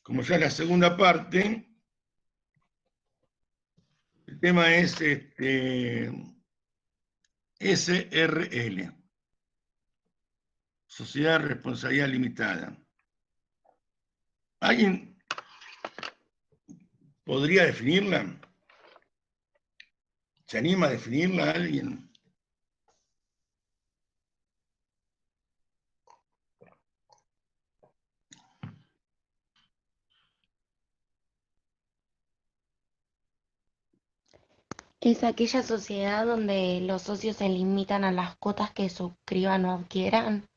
como ya es la segunda parte, el tema es SRL, Sociedad de Responsabilidad Limitada. ¿Alguien podría definirla? ¿Se anima a definirla alguien? Es aquella sociedad donde los socios se limitan a las cuotas que suscriban o adquieran.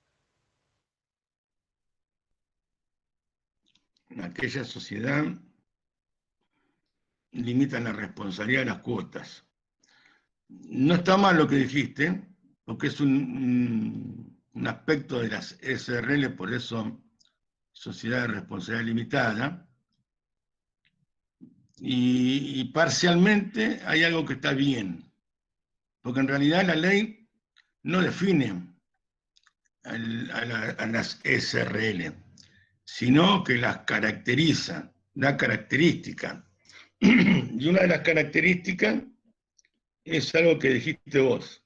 Aquella sociedad limita la responsabilidad de las cuotas. No está mal lo que dijiste, porque es un aspecto de las SRL, por eso Sociedad de Responsabilidad Limitada, y parcialmente hay algo que está bien, porque en realidad la ley no define a las SRL, sino que las caracteriza, da características. Y una de las características es algo que dijiste vos.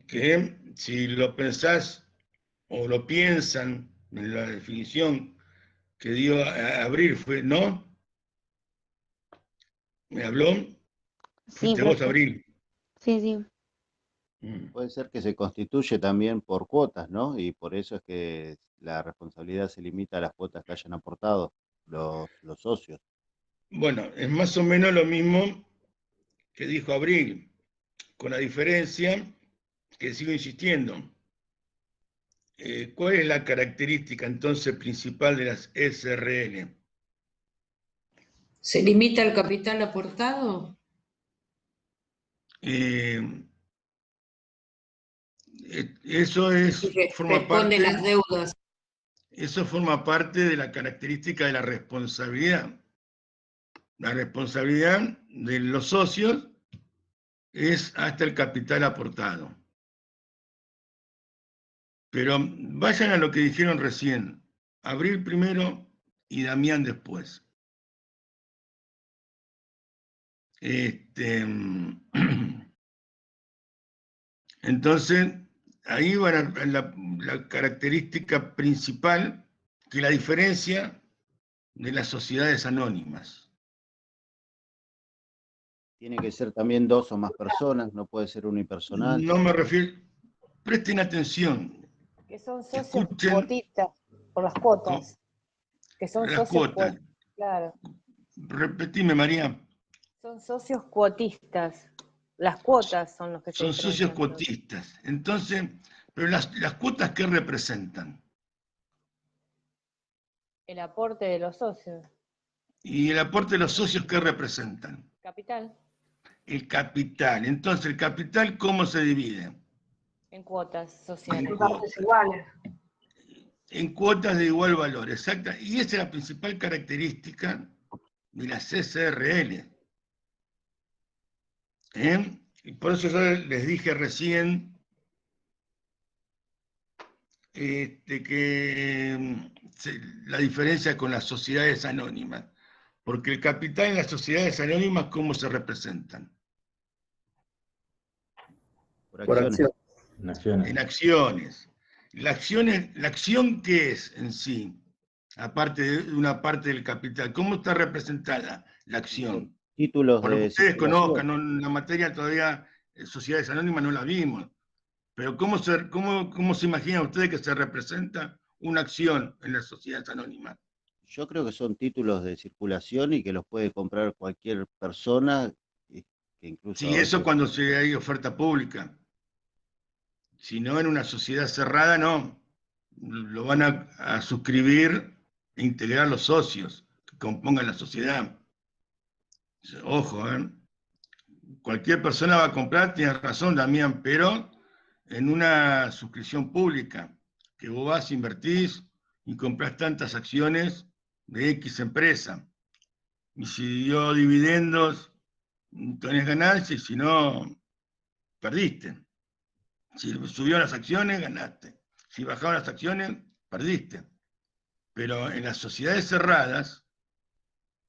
Que si lo pensás o lo piensan en la definición que dio a Abril, ¿no? ¿Me habló? Sí, Fuiste vos, profe. Abril. Sí, sí. Puede ser que se constituye también por cuotas, ¿no? Y por eso es que la responsabilidad se limita a las cuotas que hayan aportado los socios. Bueno, es más o menos lo mismo que dijo Abril, con la diferencia que sigo insistiendo. ¿Cuál es la característica entonces principal de las SRL? ¿Se limita el capital aportado? Eso forma Responde las parte, deudas. eso forma parte de la característica de la responsabilidad. La responsabilidad de los socios es hasta el capital aportado. Pero vayan a lo que dijeron recién, Abril primero y Damián después. Entonces, ahí va la característica principal, que la diferencia de las sociedades anónimas. Tiene que ser también dos o más personas, no puede ser unipersonal. No me refiero, presten atención. Que son socios Escuchen cuotistas, por las cuotas. Que son las socios cuotas. claro. Repetime, María. Son socios cuotistas. Las cuotas son los que se Son socios diferencian. cuotistas. Entonces, pero las cuotas, ¿qué representan? El aporte de los socios. ¿Y el aporte de los socios qué representan? Capital. El capital. Entonces, ¿el capital cómo se divide? En cuotas sociales. En cuotas. Iguales. En cuotas de igual valor, exacta. Y esa es la principal característica de las SRL. Y por eso yo les dije recién que la diferencia con las sociedades anónimas. Porque el capital en las sociedades anónimas, ¿cómo se representan? Por acciones. En acciones. En acciones. La acción, ¿qué es en sí? Aparte de una parte del capital. ¿Cómo está representada la acción? Títulos Por lo que de ustedes circulación. conozcan, en la materia todavía sociedades anónimas no la vimos. Pero ¿cómo se imagina ustedes que se representa una acción en las sociedades anónimas? Yo creo que son títulos de circulación y que los puede comprar cualquier persona, que incluso Sí, eso cuando hay oferta pública. Si no, en una sociedad cerrada, no. Lo van a suscribir e integrar los socios que compongan la sociedad. Ojo, cualquier persona va a comprar, tienes razón, Damián, pero en una suscripción pública, que vos vas, invertís y comprás tantas acciones de X empresa. Y si dio dividendos, tenés ganancias, y si no, perdiste. Si subió las acciones, ganaste. Si bajaban las acciones, perdiste. Pero en las sociedades cerradas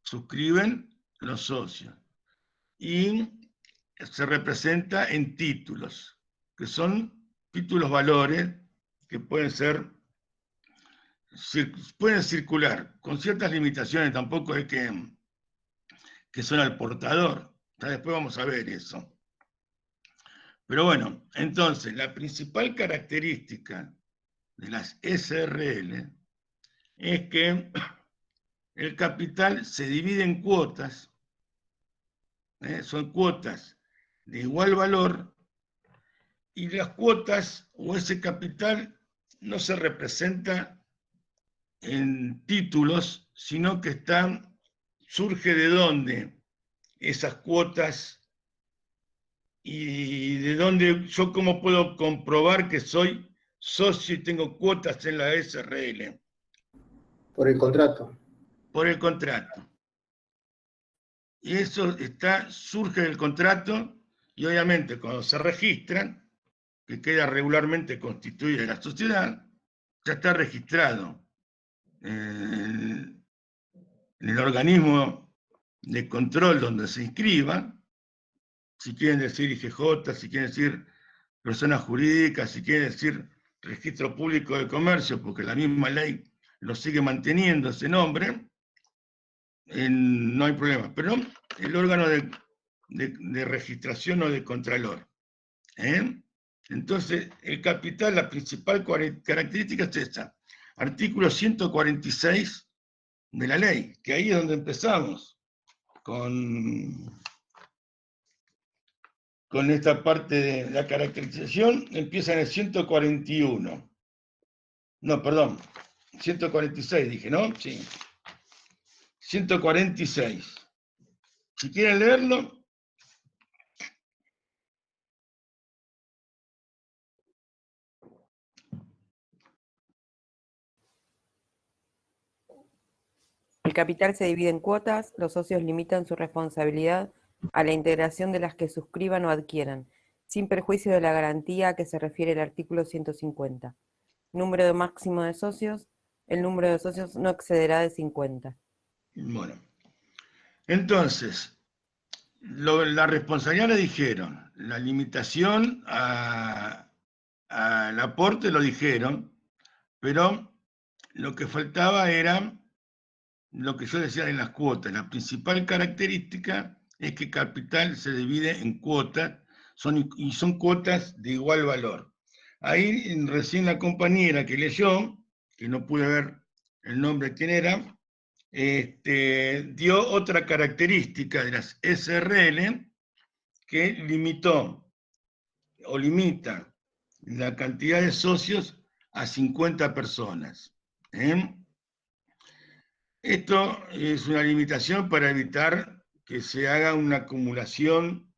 suscriben los socios y se representa en títulos, que son títulos valores que pueden circular con ciertas limitaciones, tampoco es que son al portador. Ya después vamos a ver eso. Pero bueno, entonces, la principal característica de las SRL es que el capital se divide en cuotas, son cuotas de igual valor, y las cuotas o ese capital no se representa en títulos, sino que surge de dónde esas cuotas y de dónde yo cómo puedo comprobar que soy socio y tengo cuotas en la SRL. Por el contrato. Por el contrato. Y eso surge del contrato y obviamente cuando se registran, que queda regularmente constituida la sociedad, ya está registrado en el organismo de control donde se inscriba, si quieren decir IGJ, si quieren decir personas jurídicas, si quieren decir registro público de comercio, porque la misma ley lo sigue manteniendo ese nombre, no hay problema. Pero el órgano de registración o de contralor. Entonces, el capital, la principal característica es esta. Artículo 146 de la ley, que ahí es donde empezamos con esta parte de la caracterización. Empieza en el 141. No, perdón, 146 dije, ¿no? Sí. 146. Si quieren leerlo. El capital se divide en cuotas, los socios limitan su responsabilidad a la integración de las que suscriban o adquieran, sin perjuicio de la garantía a que se refiere el artículo 150. Número máximo de socios, el número de socios no excederá de 50. Bueno, entonces, la responsabilidad le dijeron, la limitación al aporte lo dijeron, pero lo que faltaba era lo que yo decía en las cuotas. La principal característica es que capital se divide en cuotas, y son cuotas de igual valor. Ahí recién la compañera que leyó, que no pude ver el nombre de quién era, dio otra característica de las SRL que limitó o limita la cantidad de socios a 50 personas. Esto es una limitación para evitar que se haga una acumulación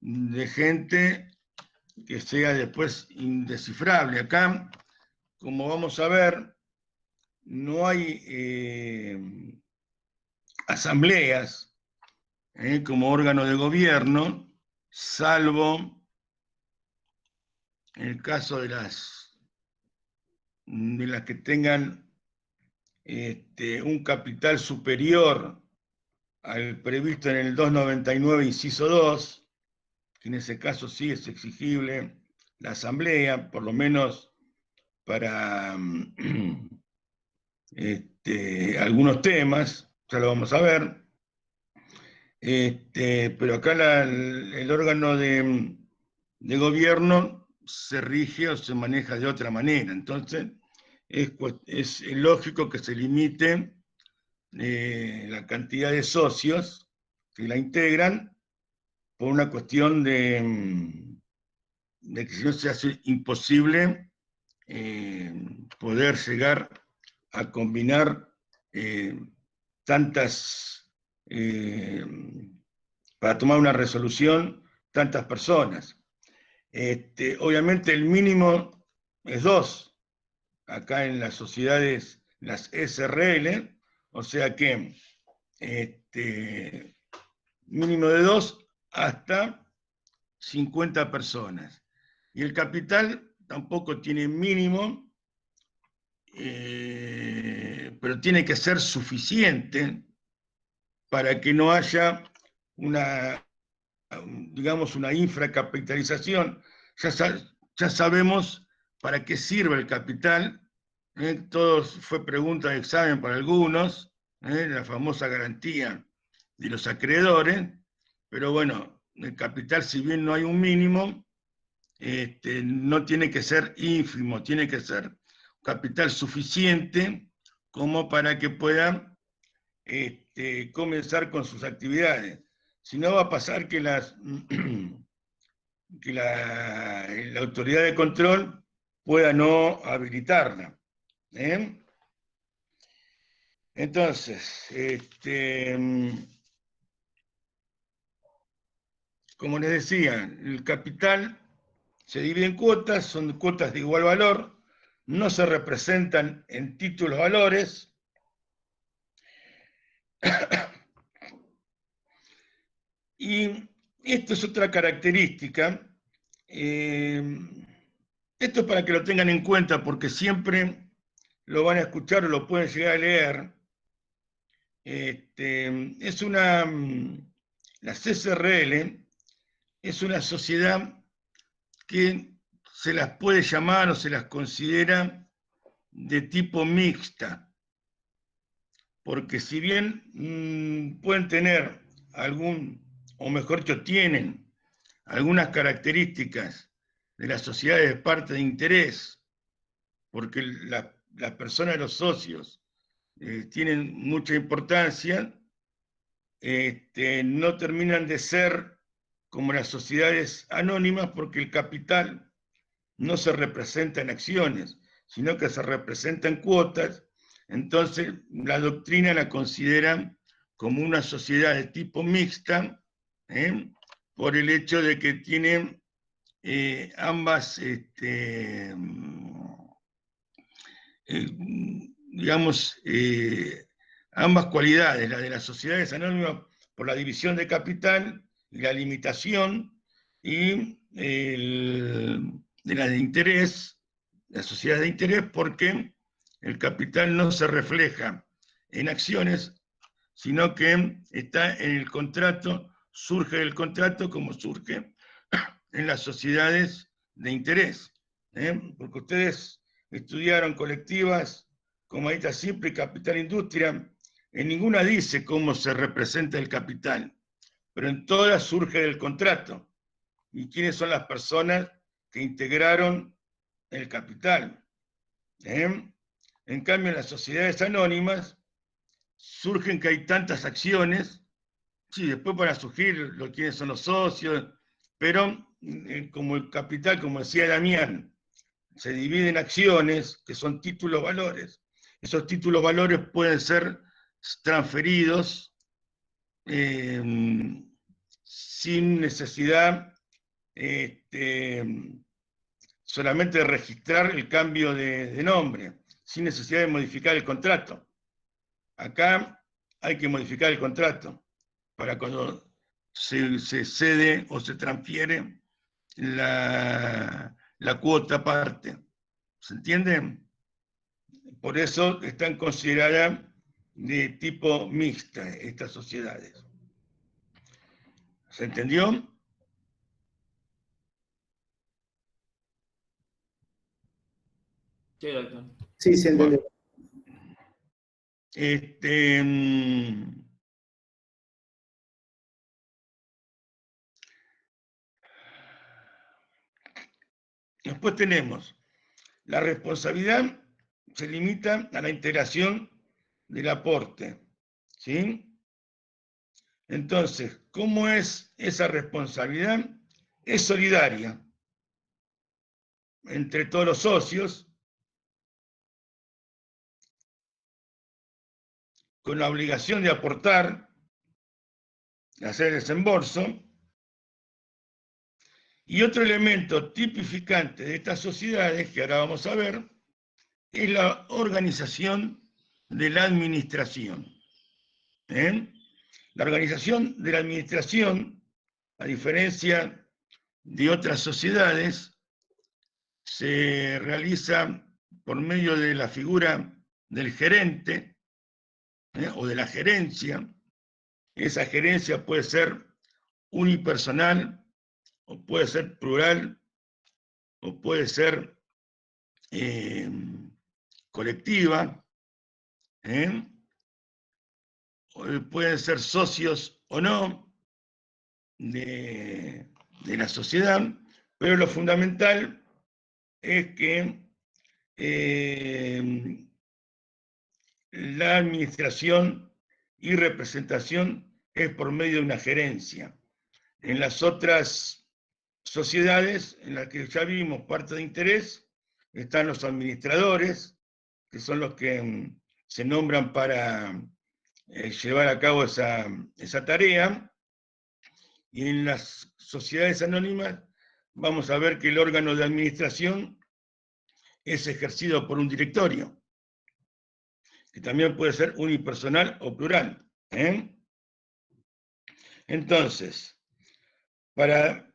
de gente que sea después indescifrable. Acá, como vamos a ver, no hay asambleas como órgano de gobierno, salvo en el caso de las que tengan un capital superior al previsto en el 299, inciso 2, que en ese caso sí es exigible la asamblea, por lo menos para algunos temas, ya lo vamos a ver. Pero acá el órgano de gobierno se rige o se maneja de otra manera. Entonces, es lógico que se limite la cantidad de socios que la integran por una cuestión de que si no se hace imposible poder llegar a combinar para tomar una resolución, tantas personas. Obviamente el mínimo es 2, acá en las sociedades, las SRL, o sea que mínimo de 2 hasta 50 personas. Y el capital tampoco tiene mínimo, pero tiene que ser suficiente para que no haya digamos, una infracapitalización. Ya sabemos para qué sirve el capital. Todos fue pregunta de examen para algunos, la famosa garantía de los acreedores, pero bueno, el capital, si bien no hay un mínimo, no tiene que ser ínfimo, tiene que ser capital suficiente como para que pueda comenzar con sus actividades. Si no, va a pasar que la autoridad de control pueda no habilitarla. Entonces, como les decía, el capital se divide en cuotas, son cuotas de igual valor, no se representan en títulos valores. Y esto es otra característica. Esto es para que lo tengan en cuenta, porque siempre lo van a escuchar o lo pueden llegar a leer. La CSRL es una sociedad que se las puede llamar o se las considera de tipo mixta, porque si bien pueden tener o mejor dicho, tienen algunas características de las sociedades de parte de interés, porque las personas, los socios, tienen mucha importancia, no terminan de ser como las sociedades anónimas, porque el capital no se representa en acciones, sino que se representa en cuotas. Entonces, la doctrina la considera como una sociedad de tipo mixta, por el hecho de que tiene ambas, digamos, ambas cualidades, la de las sociedades anónimas por la división de capital y la limitación, y de la de interés, la sociedad de interés, porque el capital no se refleja en acciones, sino que está en el contrato, surge del contrato como surge en las sociedades de interés. Porque ustedes estudiaron colectivas como Ahita Simple y Capital Industria, en ninguna dice cómo se representa el capital, pero en todas surge del contrato. ¿Y quiénes son las personas que integraron el capital? En cambio, en las sociedades anónimas surgen que hay tantas acciones, sí, después van a surgir quiénes son los socios, pero como el capital, como decía Damián, se divide en acciones, que son títulos valores. Esos títulos valores pueden ser transferidos sin necesidad solamente de registrar el cambio de nombre, sin necesidad de modificar el contrato. Acá hay que modificar el contrato para cuando se cede o se transfiere la cuota aparte. ¿Se entiende? Por eso están consideradas de tipo mixta estas sociedades. ¿Se entendió? Sí, doctor. Sí, se entendió. Después tenemos la responsabilidad, se limita a la integración del aporte, ¿sí? Entonces, ¿cómo es esa responsabilidad? Es solidaria entre todos los socios, con la obligación de aportar, de hacer el desembolso. Y otro elemento tipificante de estas sociedades, que ahora vamos a ver, es la organización de la administración. La organización de la administración, a diferencia de otras sociedades, se realiza por medio de la figura del gerente o de la gerencia. Esa gerencia puede ser unipersonal, o puede ser plural, o puede ser colectiva, pueden ser socios o no de la sociedad, pero lo fundamental es que la administración y representación es por medio de una gerencia. En las otras sociedades, en las que ya vimos parte de interés, están los administradores, que son los que se nombran para llevar a cabo esa tarea, y en las sociedades anónimas vamos a ver que el órgano de administración es ejercido por un directorio, que también puede ser unipersonal o plural. Entonces, para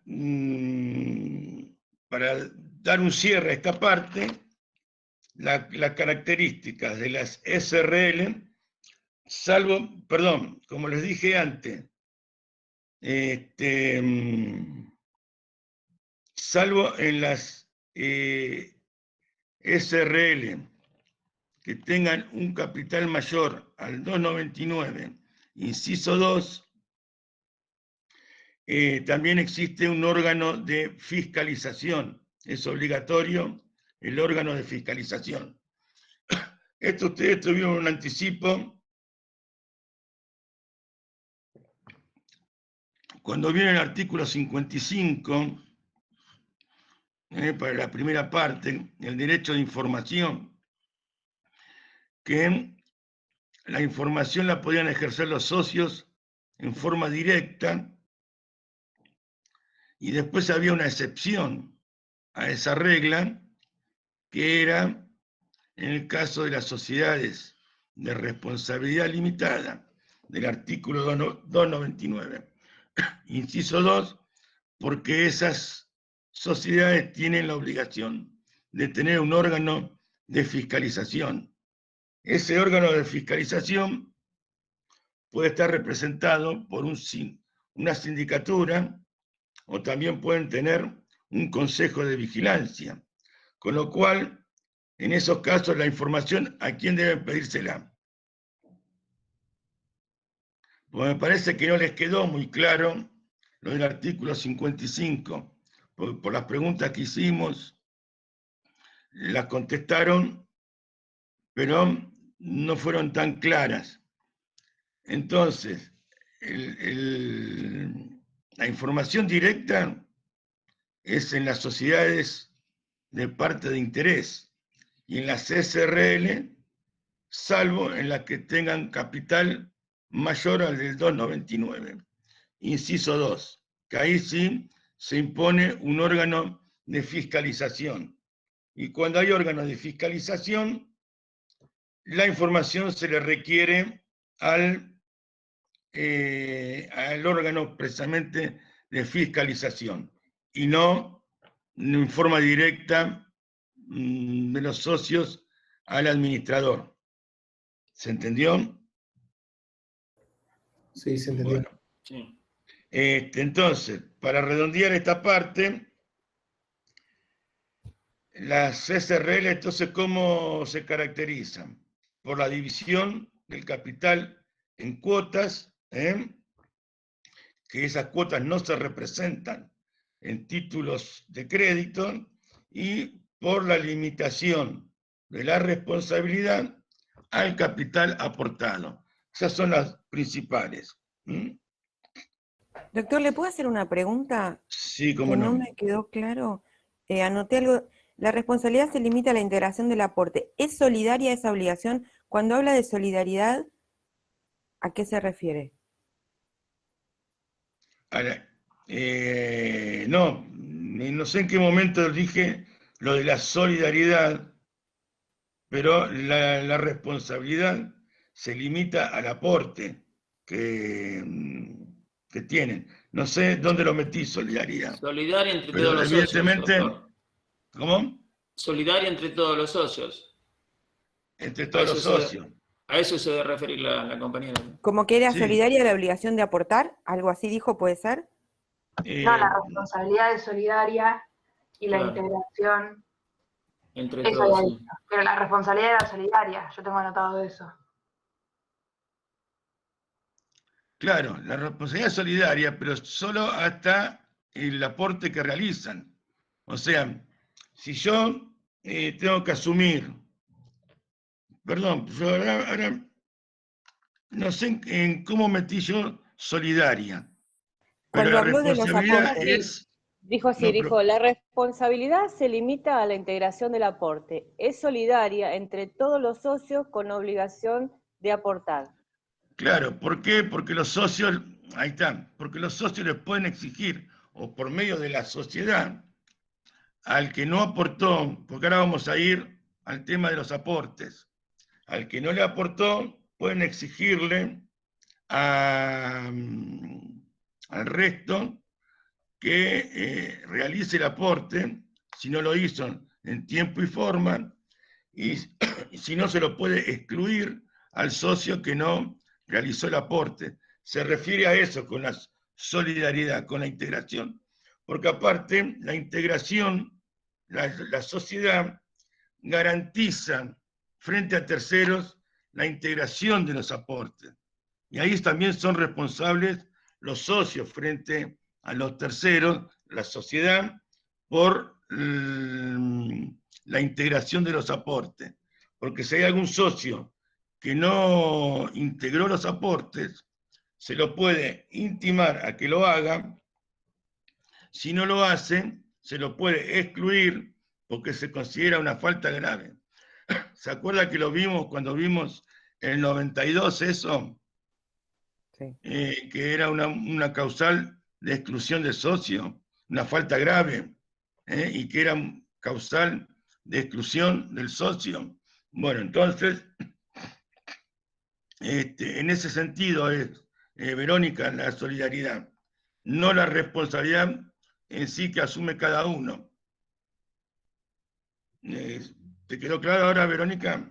dar un cierre a esta parte, las características de las SRL, como les dije antes, salvo en las SRL que tengan un capital mayor al 299, inciso 2, también existe un órgano de fiscalización. Es obligatorio el órgano de fiscalización. Esto ustedes tuvieron un anticipo cuando viene el artículo 55, para la primera parte, el derecho de información, que la información la podían ejercer los socios en forma directa, y después había una excepción a esa regla, que era en el caso de las sociedades de responsabilidad limitada, del artículo 299, inciso 2, porque esas sociedades tienen la obligación de tener un órgano de fiscalización. Ese órgano de fiscalización puede estar representado por una sindicatura, o también pueden tener un consejo de vigilancia, con lo cual, en esos casos, la información, ¿a quién deben pedírsela? Pues me parece que no les quedó muy claro lo del artículo 55, por las preguntas que hicimos, las contestaron, pero no fueron tan claras. Entonces, la información directa es en las sociedades de parte de interés, y en las SRL, salvo en las que tengan capital mayor al del 299. Inciso 2, que ahí sí se impone un órgano de fiscalización. Y cuando hay órganos de fiscalización, la información se le requiere al órgano precisamente de fiscalización, y no en forma directa de los socios al administrador. ¿Se entendió? Sí, se entendió. Bueno, Sí. entonces, para redondear esta parte, las SRL, entonces, ¿cómo se caracterizan? Por la división del capital en cuotas, que esas cuotas no se representan en títulos de crédito, y por la limitación de la responsabilidad al capital aportado. Esas son las principales. Doctor, ¿le puedo hacer una pregunta? Sí, cómo Que no. no me quedó claro. Anoté algo. La responsabilidad se limita a la integración del aporte. ¿Es solidaria esa obligación? Cuando habla de solidaridad, ¿a qué se refiere? Ahora, no sé en qué momento dije lo de la solidaridad, pero la responsabilidad se limita al aporte que tienen. No sé dónde lo metí, solidaridad. Solidaria entre Pero todos los socios, evidentemente, doctor. ¿cómo? Solidaria entre todos los socios. Entre todos los eso socios. A eso se debe referir la compañera. Como que era Sí. solidaria la obligación de aportar, algo así dijo, ¿puede ser? No, la responsabilidad es solidaria y la Claro. integración. Entre Eso todos. había Sí. dicho. Pero la responsabilidad era solidaria, yo tengo anotado eso. Claro, la responsabilidad es solidaria, pero solo hasta el aporte que realizan. O sea, si yo tengo que asumir, perdón, yo ahora no sé en cómo metí yo solidaria, pero Cuando la habló de los responsabilidad aportes, es... Dijo así, No, pero- dijo, la responsabilidad se limita a la integración del aporte. Es solidaria entre todos los socios con obligación de aportar. Claro, ¿por qué? Porque los socios, ahí está, porque los socios les pueden exigir, o por medio de la sociedad, al que no aportó, porque ahora vamos a ir al tema de los aportes, al que no le aportó, pueden exigirle al resto que realice el aporte, si no lo hizo en tiempo y forma, y si no se lo puede excluir al socio que no realizó el aporte. Se refiere a eso con la solidaridad, con la integración, porque aparte la integración, la sociedad garantiza frente a terceros la integración de los aportes. Y ahí también son responsables los socios frente a los terceros, la sociedad, por la integración de los aportes. Porque si hay algún socio que no integró los aportes, se lo puede intimar a que lo haga. Si no lo hace, se lo puede excluir porque se considera una falta grave. ¿Se acuerda que lo vimos cuando vimos en el 92 eso? sí. Que era una causal de exclusión de socio, una falta grave, y que era causal de exclusión del socio. Bueno, entonces, en ese sentido es, Verónica, la solidaridad, no la responsabilidad en sí que asume cada uno. ¿Te quedó claro ahora, Verónica?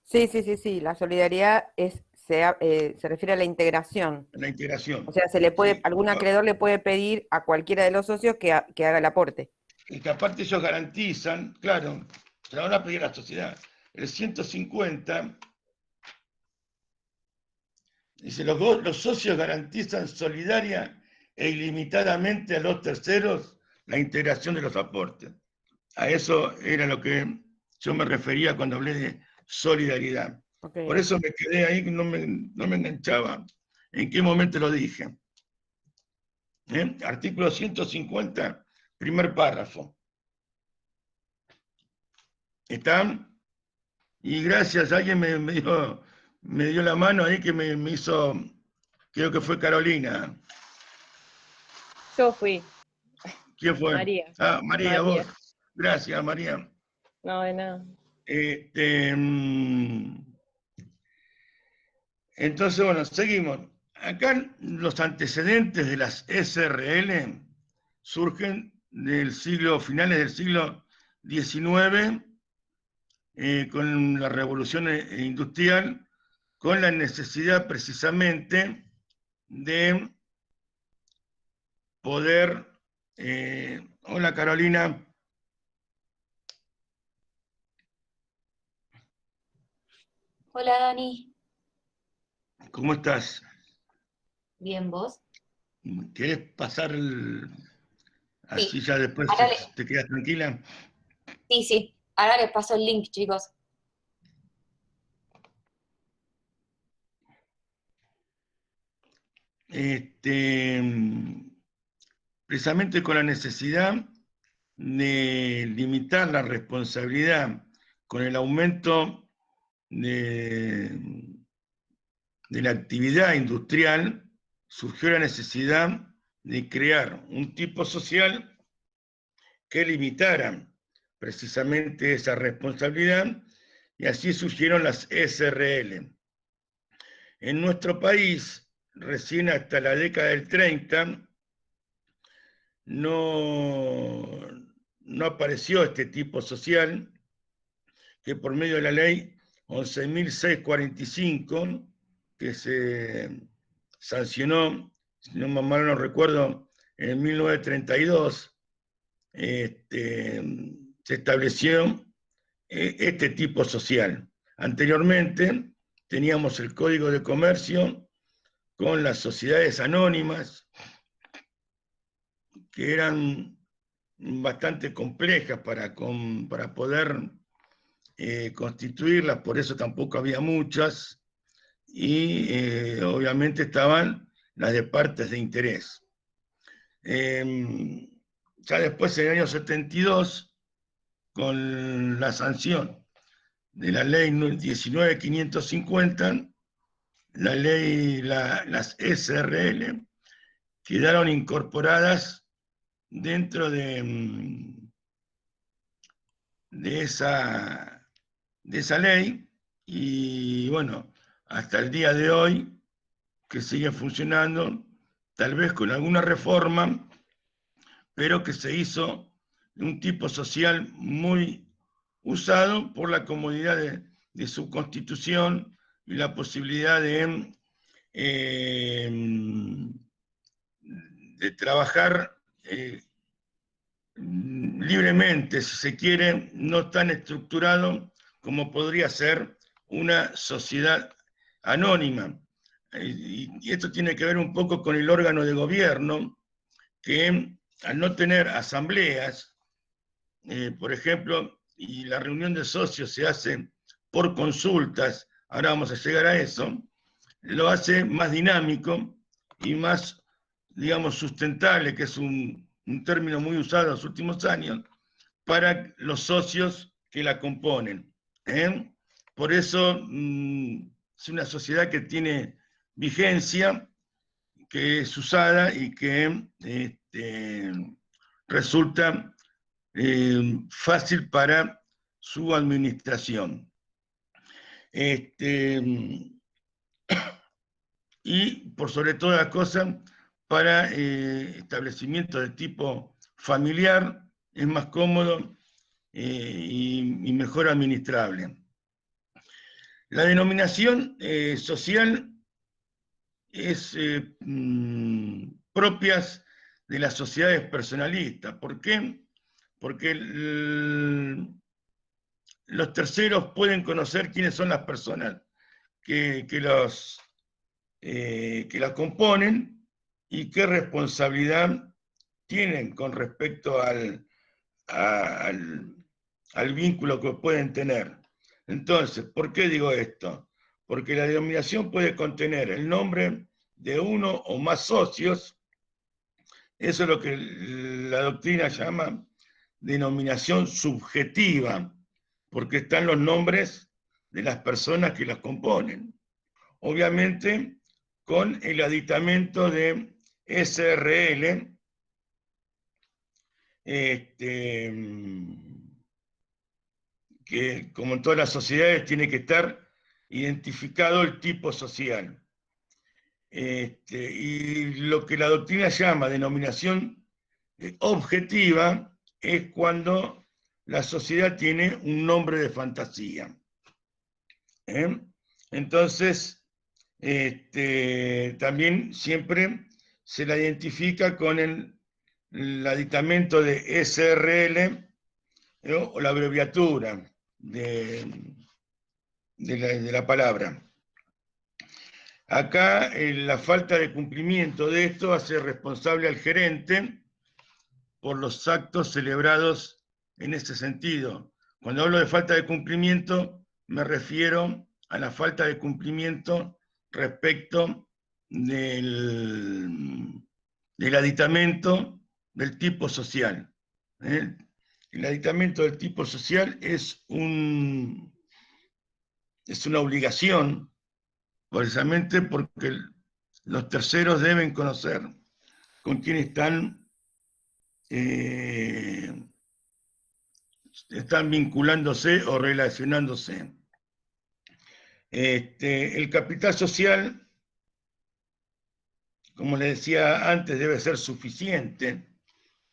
Sí. La solidaridad se refiere a la integración. La integración. O sea, Sí. algún acreedor le puede pedir a cualquiera de los socios que haga el aporte. Y que aparte ellos garantizan, claro, se la van a pedir a la sociedad. El 150 dice, los socios garantizan solidaria e ilimitadamente a los terceros la integración de los aportes. A eso era lo que yo me refería cuando hablé de solidaridad. Okay. Por eso me quedé ahí, no me enganchaba. ¿En qué momento lo dije? Artículo 150, primer párrafo. ¿Están? Y gracias, alguien me dio la mano ahí que me hizo, creo que fue Carolina. Yo fui. ¿Quién fue? María. Ah, María, María. vos. Gracias, María. No, de nada. Entonces, bueno, seguimos. Acá los antecedentes de las SRL surgen finales del siglo XIX, con la revolución industrial, con la necesidad precisamente de poder... hola, Carolina. Hola Dani, ¿Cómo estás? bien vos. ¿Querés pasar así Sí, ya después ahora te quedas tranquila? sí, ahora les paso el link, chicos. Precisamente con la necesidad de limitar la responsabilidad con el aumento de la actividad industrial, surgió la necesidad de crear un tipo social que limitara precisamente esa responsabilidad, y así surgieron las SRL. En nuestro país, recién hasta la década del 30, no no apareció este tipo social, que por medio de la ley 11.645, que se sancionó, si no mal no recuerdo, en 1932, se estableció este tipo social. Anteriormente teníamos el Código de Comercio con las sociedades anónimas, que eran bastante complejas para poder constituirlas, por eso tampoco había muchas, y obviamente estaban las de partes de interés. Ya después, en el año 72, con la sanción de la ley 19.550, las SRL quedaron incorporadas dentro de esa ley, y bueno, hasta el día de hoy, que sigue funcionando, tal vez con alguna reforma, pero que se hizo de un tipo social muy usado por la comodidad de su constitución y la posibilidad de trabajar libremente, si se quiere, no tan estructurado como podría ser una sociedad anónima. Y esto tiene que ver un poco con el órgano de gobierno, que al no tener asambleas, por ejemplo, y la reunión de socios se hace por consultas, ahora vamos a llegar a eso, lo hace más dinámico y más, digamos, sustentable, que es un término muy usado en los últimos años, para los socios que la componen. Por eso es una sociedad que tiene vigencia, que es usada y que resulta fácil para su administración. Y por sobre todas las cosas, para establecimiento de tipo familiar, es más cómodo y mejor administrable. La denominación social es propias de las sociedades personalistas. ¿Por qué? Porque los terceros pueden conocer quiénes son las personas que la componen y qué responsabilidad tienen con respecto al vínculo que pueden tener. Entonces, ¿por qué digo esto? Porque la denominación puede contener el nombre de uno o más socios. Eso es lo que la doctrina llama denominación subjetiva, porque están los nombres de las personas que las componen. Obviamente, con el aditamento de SRL, que como en todas las sociedades tiene que estar identificado el tipo social. Y lo que la doctrina llama denominación objetiva es cuando la sociedad tiene un nombre de fantasía. Entonces, también siempre se la identifica con el aditamento de SRL, ¿no? O la abreviatura de la palabra. Acá la falta de cumplimiento de esto hace responsable al gerente por los actos celebrados en ese sentido. Cuando hablo de falta de cumplimiento, me refiero a la falta de cumplimiento respecto del aditamento del tipo social. El aditamento del tipo social es una obligación, precisamente porque los terceros deben conocer con quién están vinculándose o relacionándose. El capital social, como les decía antes, debe ser suficiente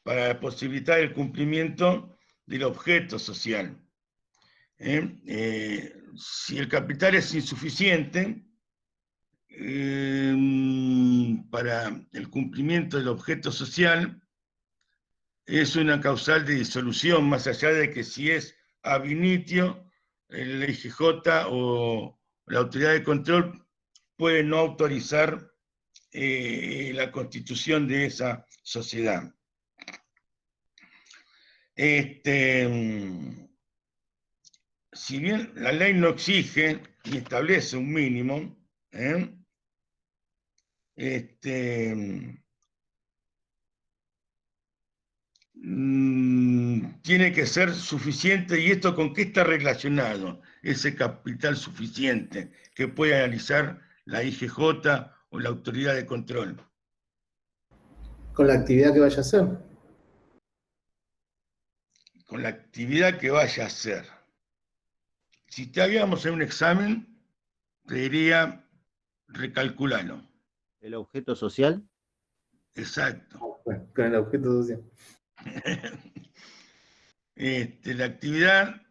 para posibilitar el cumplimiento del objeto social. Si el capital es insuficiente para el cumplimiento del objeto social, es una causal de disolución, más allá de que si es ab initio, el IGJ o la autoridad de control puede no autorizar la constitución de esa sociedad. Si bien la ley no exige ni establece un mínimo, tiene que ser suficiente. ¿Y esto con qué está relacionado? Ese capital suficiente que puede analizar la IGJ o la autoridad de control. Con la actividad que vaya a hacer. Con la actividad que vaya a hacer. Si te habíamos en un examen, te diría, recalculalo. ¿El objeto social? Exacto. Bueno, con el objeto social. La actividad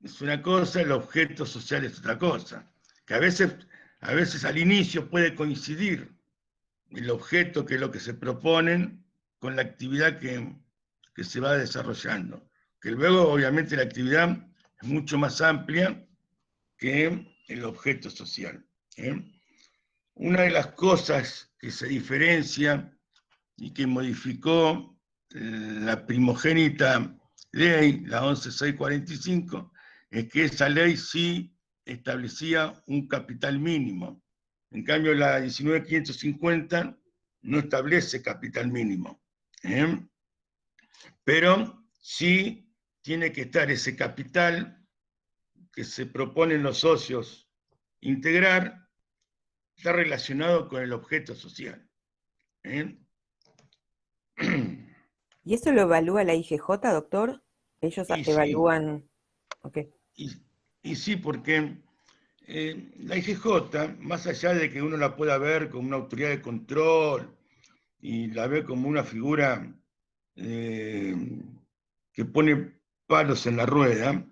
es una cosa, el objeto social es otra cosa. Que a veces al inicio puede coincidir el objeto, que es lo que se proponen, con la actividad que se va desarrollando. Que luego, obviamente, la actividad es mucho más amplia que el objeto social. Una de las cosas que se diferencia y que modificó la primogénita ley, la 11.645, es que esa ley sí establecía un capital mínimo. En cambio, la 19.550 no establece capital mínimo. Pero sí tiene que estar ese capital que se proponen los socios integrar, está relacionado con el objeto social. ¿Y eso lo evalúa la IGJ, doctor? Ellos Y sí. evalúan... Okay. Y sí, porque la IGJ, más allá de que uno la pueda ver como una autoridad de control y la ve como una figura que pone palos en la rueda,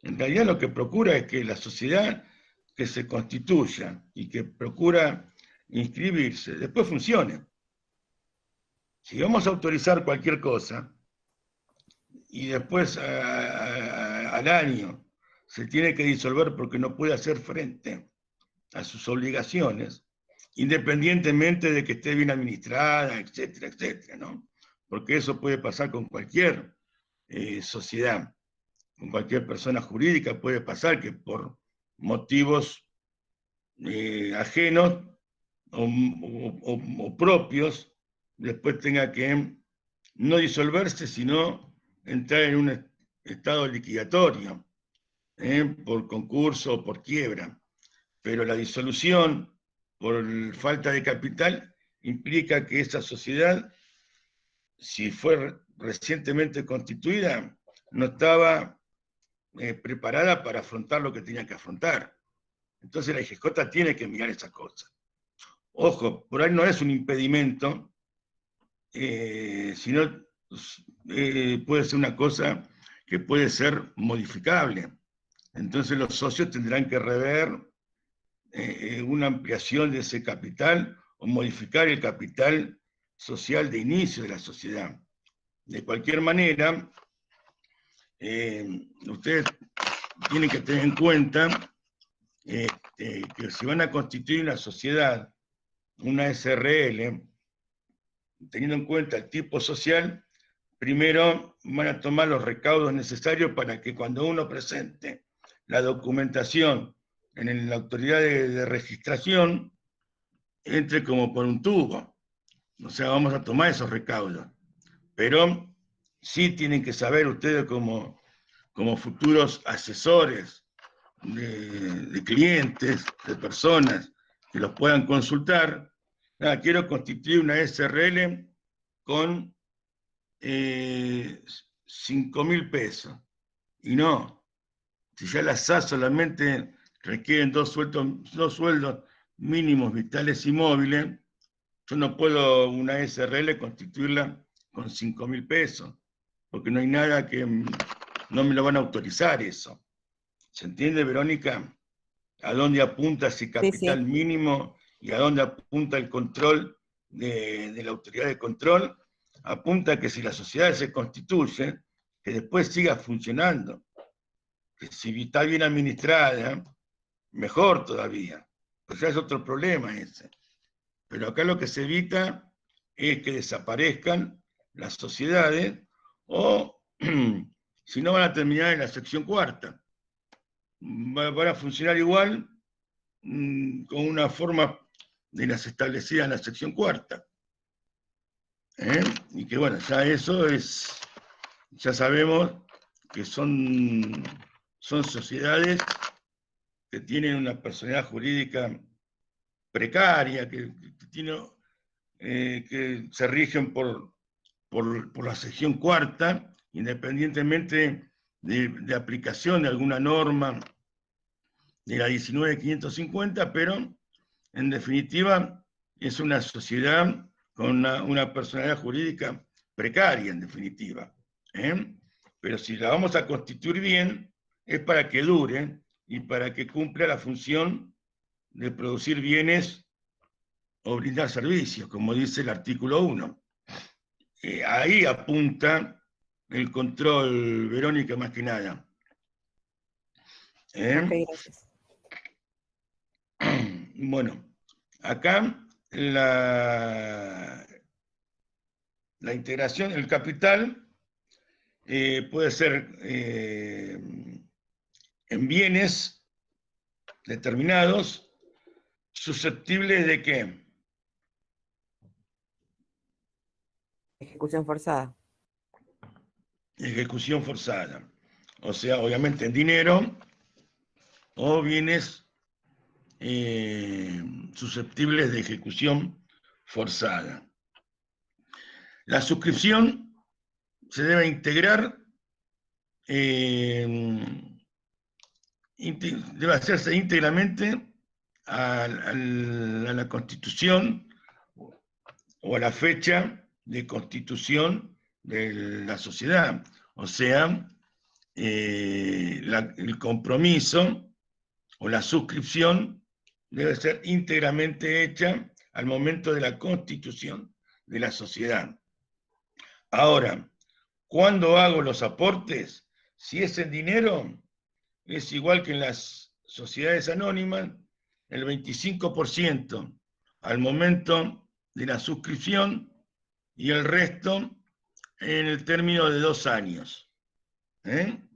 en realidad lo que procura es que la sociedad que se constituya y que procura inscribirse, después funcione. Si vamos a autorizar cualquier cosa y después al año se tiene que disolver porque no puede hacer frente a sus obligaciones, independientemente de que esté bien administrada, etcétera, etcétera, ¿no? Porque eso puede pasar con cualquier sociedad, con cualquier persona jurídica puede pasar que por motivos ajenos o propios, después tenga que no disolverse, sino entrar en un estado liquidatorio, por concurso o por quiebra. Pero la disolución por falta de capital implica que esa sociedad, si fue recientemente constituida, no estaba preparada para afrontar lo que tenía que afrontar. Entonces la IGJ tiene que mirar esas cosas. Ojo, por ahí no es un impedimento, sino puede ser una cosa que puede ser modificable. Entonces los socios tendrán que rever una ampliación de ese capital o modificar el capital social de inicio de la sociedad. De cualquier manera, ustedes tienen que tener en cuenta que si van a constituir una sociedad, una SRL, teniendo en cuenta el tipo social, primero van a tomar los recaudos necesarios para que cuando uno presente la documentación en la autoridad de registración, entre como por un tubo. O sea, vamos a tomar esos recaudos. Pero sí tienen que saber ustedes como futuros asesores de clientes, de personas que los puedan consultar. Nada, quiero constituir una SRL con 5.000 pesos. Y no, si ya las SAS solamente requieren dos sueldos mínimos vitales y móviles, yo no puedo una SRL constituirla con 5.000 pesos, porque no hay nada que no me lo van a autorizar eso. ¿Se entiende, Verónica? ¿A dónde apunta ese capital mínimo y a dónde apunta el control de la autoridad de control? Apunta que si la sociedad se constituye, que después siga funcionando, que si está bien administrada, mejor todavía. Pues ya es otro problema ese. Pero acá lo que se evita es que desaparezcan las sociedades o, si no, van a terminar en la sección cuarta. Van a funcionar igual con una forma de las establecidas en la sección cuarta. Y que bueno, ya eso es, ya sabemos que son sociedades que tienen una personalidad jurídica precaria, que se rigen por la sección cuarta, independientemente de aplicación de alguna norma de la 19.550, pero en definitiva es una sociedad con una personalidad jurídica precaria, en definitiva. Pero si la vamos a constituir bien, es para que dure y para que cumpla la función de producir bienes o brindar servicios, como dice el artículo 1. Ahí apunta el control, Verónica, más que nada. Ok, gracias. Bueno, acá la integración, el capital puede ser en bienes determinados, susceptibles de ¿qué? Ejecución forzada. Ejecución forzada. O sea, obviamente en dinero o bienes susceptibles de ejecución forzada. La suscripción se debe integrar, debe hacerse íntegramente a la Constitución o a la fecha de constitución de la sociedad. O sea, el compromiso o la suscripción debe ser íntegramente hecha al momento de la constitución de la sociedad. Ahora, ¿cuándo hago los aportes? Si es en dinero, es igual que en las sociedades anónimas, el 25% al momento de la suscripción y el resto en el término de 2 años. El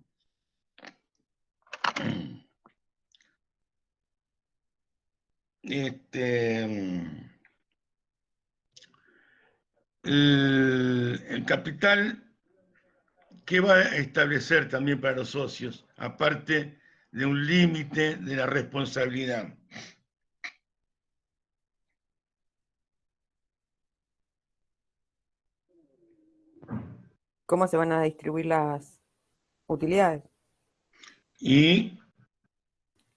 capital, ¿qué va a establecer también para los socios? Aparte de un límite de la responsabilidad. ¿Cómo se van a distribuir las utilidades? Y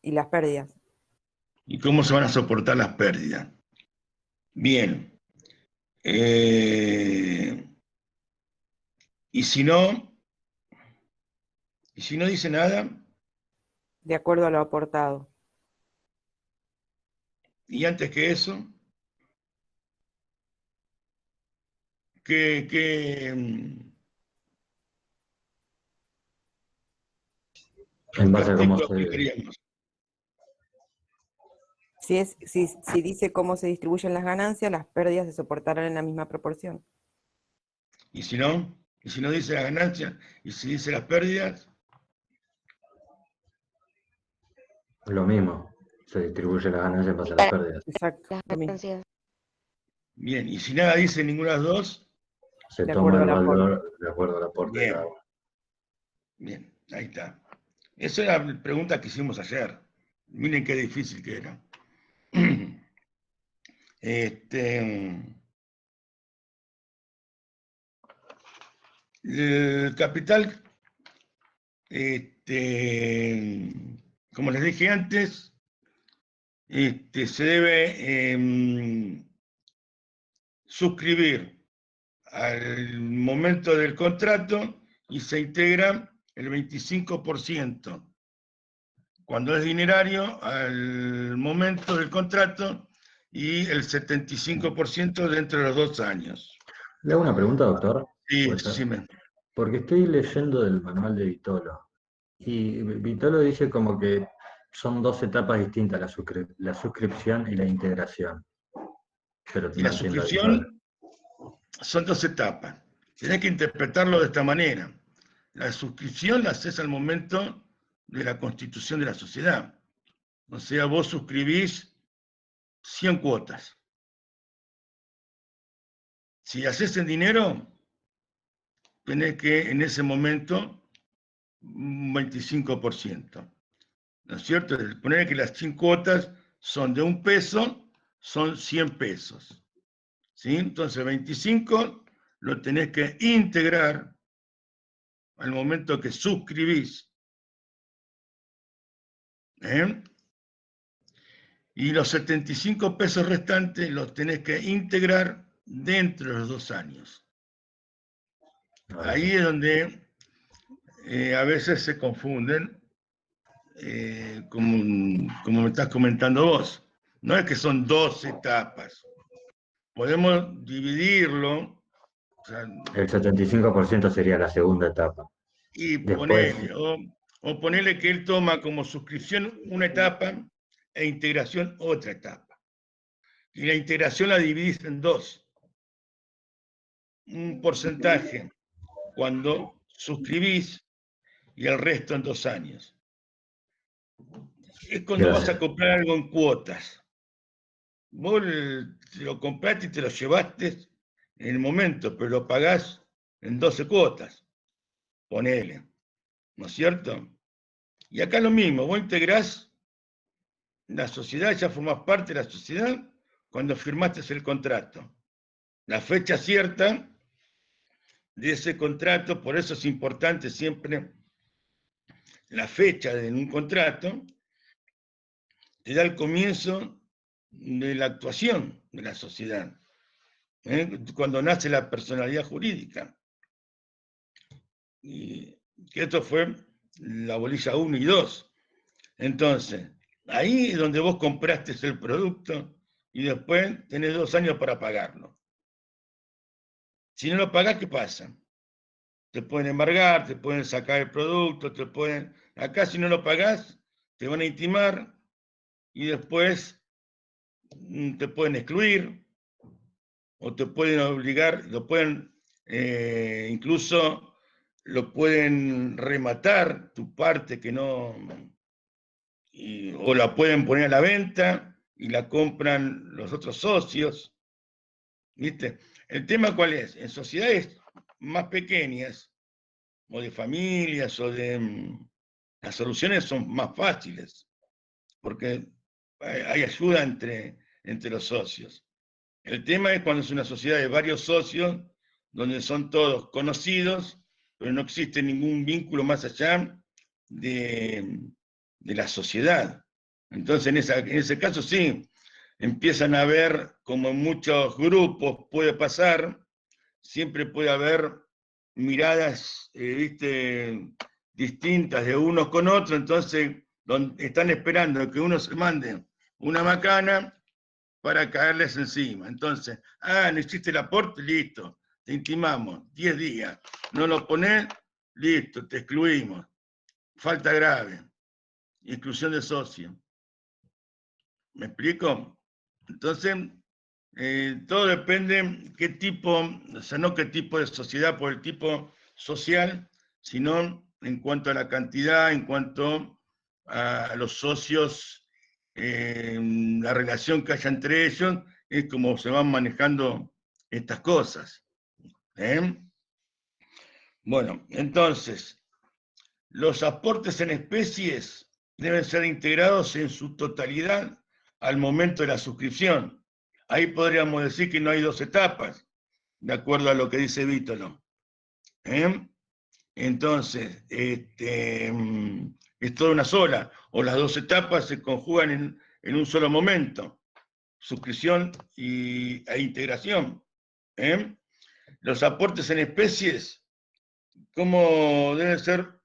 las pérdidas. ¿Y cómo se van a soportar las pérdidas? Bien. ¿Y si no dice nada? De acuerdo a lo aportado. ¿Y antes que eso? En base a cómo Si dice cómo se distribuyen las ganancias, las pérdidas se soportarán en la misma proporción. ¿Y si no? ¿Y si no dice las ganancias? ¿Y si dice las pérdidas? Lo mismo, se distribuye la ganancia en base a las pérdidas. Exacto. Bien, ¿y si nada dice ninguna de las dos? Se toma el valor de acuerdo al aporte de cada uno. Bien, ahí está. Esa era la pregunta que hicimos ayer. Miren qué difícil que era. El capital, como les dije antes, se debe suscribir al momento del contrato y se integra el 25%. Cuando es dinerario, al momento del contrato y el 75% dentro de los 2 años. Le hago una pregunta, doctor. Sí, Puede ser. decime. Porque estoy leyendo del manual de Vitolo. Y Vitolo dice como que son 2 etapas distintas, la suscripción y la integración. Pero Y no la entiendo de Vitolo. suscripción son 2 etapas. Tenés que interpretarlo de esta manera. La suscripción la haces al momento de la constitución de la sociedad. O sea, vos suscribís 100 cuotas. Si haces en dinero, tenés que en ese momento un 25%. ¿No es cierto? Poner que las 100 cuotas son de $1, son 100 pesos. ¿Sí? Entonces 25 lo tenés que integrar al momento que suscribís. Y los 75 pesos restantes los tenés que integrar dentro de los 2 años. Ahí es donde a veces se confunden, como me estás comentando vos. No es que son 2 etapas. Podemos dividirlo. O sea, El 75% sería la segunda etapa. y Después, ponerle, o ponerle que él toma como suscripción una etapa e integración otra etapa. Y la integración la dividís en 2. Un porcentaje cuando suscribís y el resto en 2 años. Es cuando vas a comprar algo en cuotas. Vos te lo compraste y te lo llevaste en el momento, pero lo pagás en 12 cuotas. Ponele. ¿No es cierto? Y acá lo mismo, vos integrás la sociedad, ya formás parte de la sociedad cuando firmaste el contrato. La fecha cierta de ese contrato, por eso es importante siempre la fecha de un contrato, te da el comienzo de la actuación de la sociedad, cuando nace la personalidad jurídica. Y que esto fue la bolilla 1 y 2. Entonces, ahí es donde vos compraste el producto y después tenés 2 años para pagarlo. Si no lo pagás, ¿qué pasa? Te pueden embargar, te pueden sacar el producto, te pueden... Acá si no lo pagás, te van a intimar y después te pueden excluir o te pueden obligar, lo pueden, incluso lo pueden rematar tu parte que no... o la pueden poner a la venta y la compran los otros socios. ¿Viste? El tema ¿cuál es? En sociedades más pequeñas, o de familias, o de... las soluciones son más fáciles, porque hay ayuda entre los socios. El tema es cuando es una sociedad de varios socios, donde son todos conocidos, pero no existe ningún vínculo más allá de la sociedad. Entonces, en ese caso sí, empiezan a haber, como en muchos grupos puede pasar, siempre puede haber miradas, ¿viste?, distintas de unos con otros, entonces están esperando que uno se mande una macana para caerles encima. Entonces, no hiciste el aporte, listo, te intimamos, 10 días. No lo ponés, listo, te excluimos. Falta grave, exclusión de socio. ¿Me explico? Entonces, todo depende qué tipo, o sea, no qué tipo de sociedad por el tipo social, sino en cuanto a la cantidad, en cuanto a los socios, la relación que haya entre ellos, es como se van manejando estas cosas. Bueno, entonces, los aportes en especies deben ser integrados en su totalidad al momento de la suscripción. Ahí podríamos decir que no hay 2 etapas, de acuerdo a lo que dice Vitolo. Entonces, es toda una sola, o las 2 etapas se conjugan en un solo momento, suscripción e integración. los aportes en especies, cómo deben ser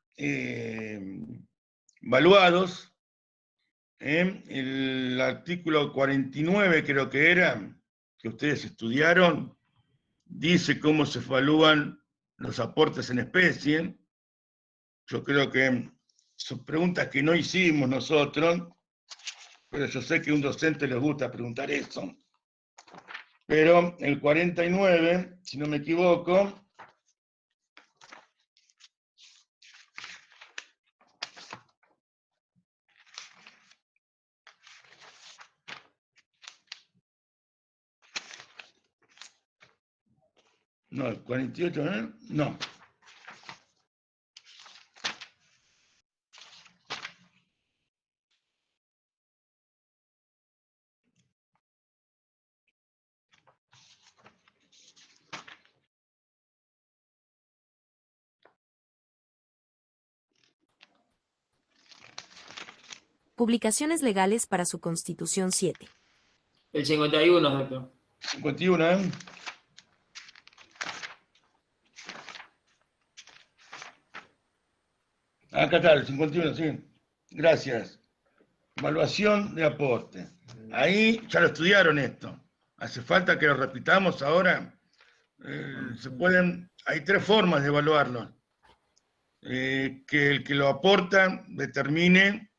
evaluados. El artículo 49, creo que era, que ustedes estudiaron, dice cómo se evalúan los aportes en especie. Yo creo que son preguntas que no hicimos nosotros, pero yo sé que a un docente les gusta preguntar eso. Pero el 49, si no me equivoco, no, el 48, no. Publicaciones legales para su Constitución 7. El 51, doctor. 51, Acá está, el 51, sí. Gracias. Evaluación de aporte. Ahí ya lo estudiaron esto. Hace falta que lo repitamos ahora. Hay 3 formas de evaluarlo. Que el que lo aporta determine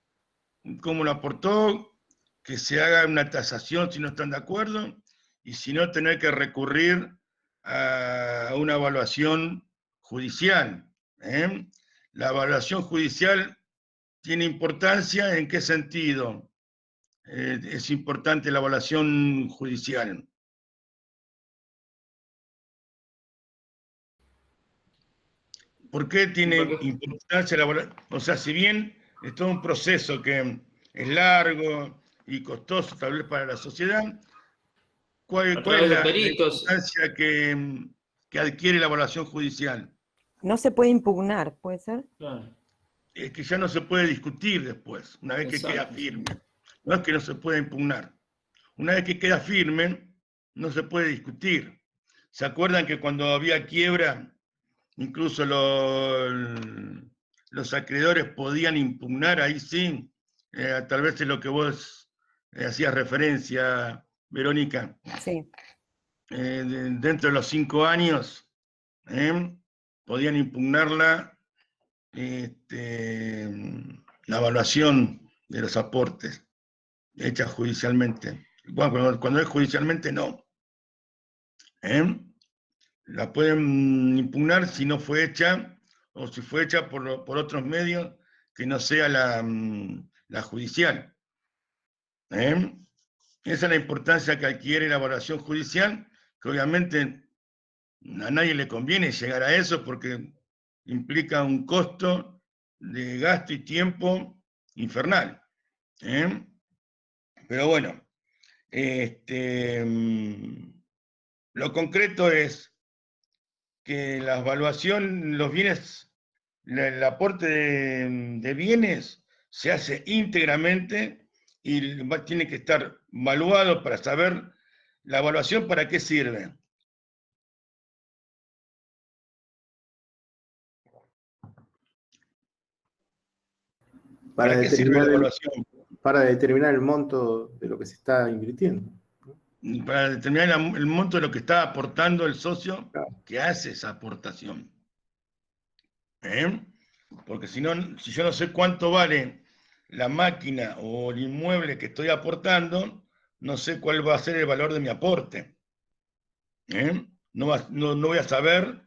cómo lo aportó, que se haga una tasación si no están de acuerdo, y si no, tener que recurrir a una evaluación judicial. La evaluación judicial tiene importancia, ¿en qué sentido? Es importante la evaluación judicial. ¿Por qué tiene importancia la evaluación? O sea, si bien es todo un proceso que es largo y costoso tal vez para la sociedad, ¿cuál es la importancia que adquiere la evaluación judicial? No se puede impugnar, ¿puede ser? Claro. Es que ya no se puede discutir después, una vez que queda firme. No es que no se pueda impugnar. Una vez que queda firme, no se puede discutir. ¿Se acuerdan que cuando había quiebra, incluso los acreedores podían impugnar? Ahí sí, tal vez es lo que vos hacías referencia, Verónica. Sí. Dentro de los 5 años, podían impugnarla la evaluación de los aportes hechas judicialmente. Bueno, cuando es judicialmente, no. La pueden impugnar si no fue hecha, o si fue hecha por otros medios que no sea la judicial. Esa es la importancia que adquiere la evaluación judicial, que obviamente a nadie le conviene llegar a eso porque implica un costo de gasto y tiempo infernal. Pero bueno, lo concreto es que la evaluación, los bienes, el aporte de bienes se hace íntegramente y tiene que estar evaluado para saber la evaluación para qué sirve. Para qué sirve la evaluación? Para determinar el monto de lo que se está invirtiendo. Para determinar el monto de lo que está aportando el socio que hace esa aportación. Porque si yo no sé cuánto vale la máquina o el inmueble que estoy aportando, no sé cuál va a ser el valor de mi aporte. No voy a saber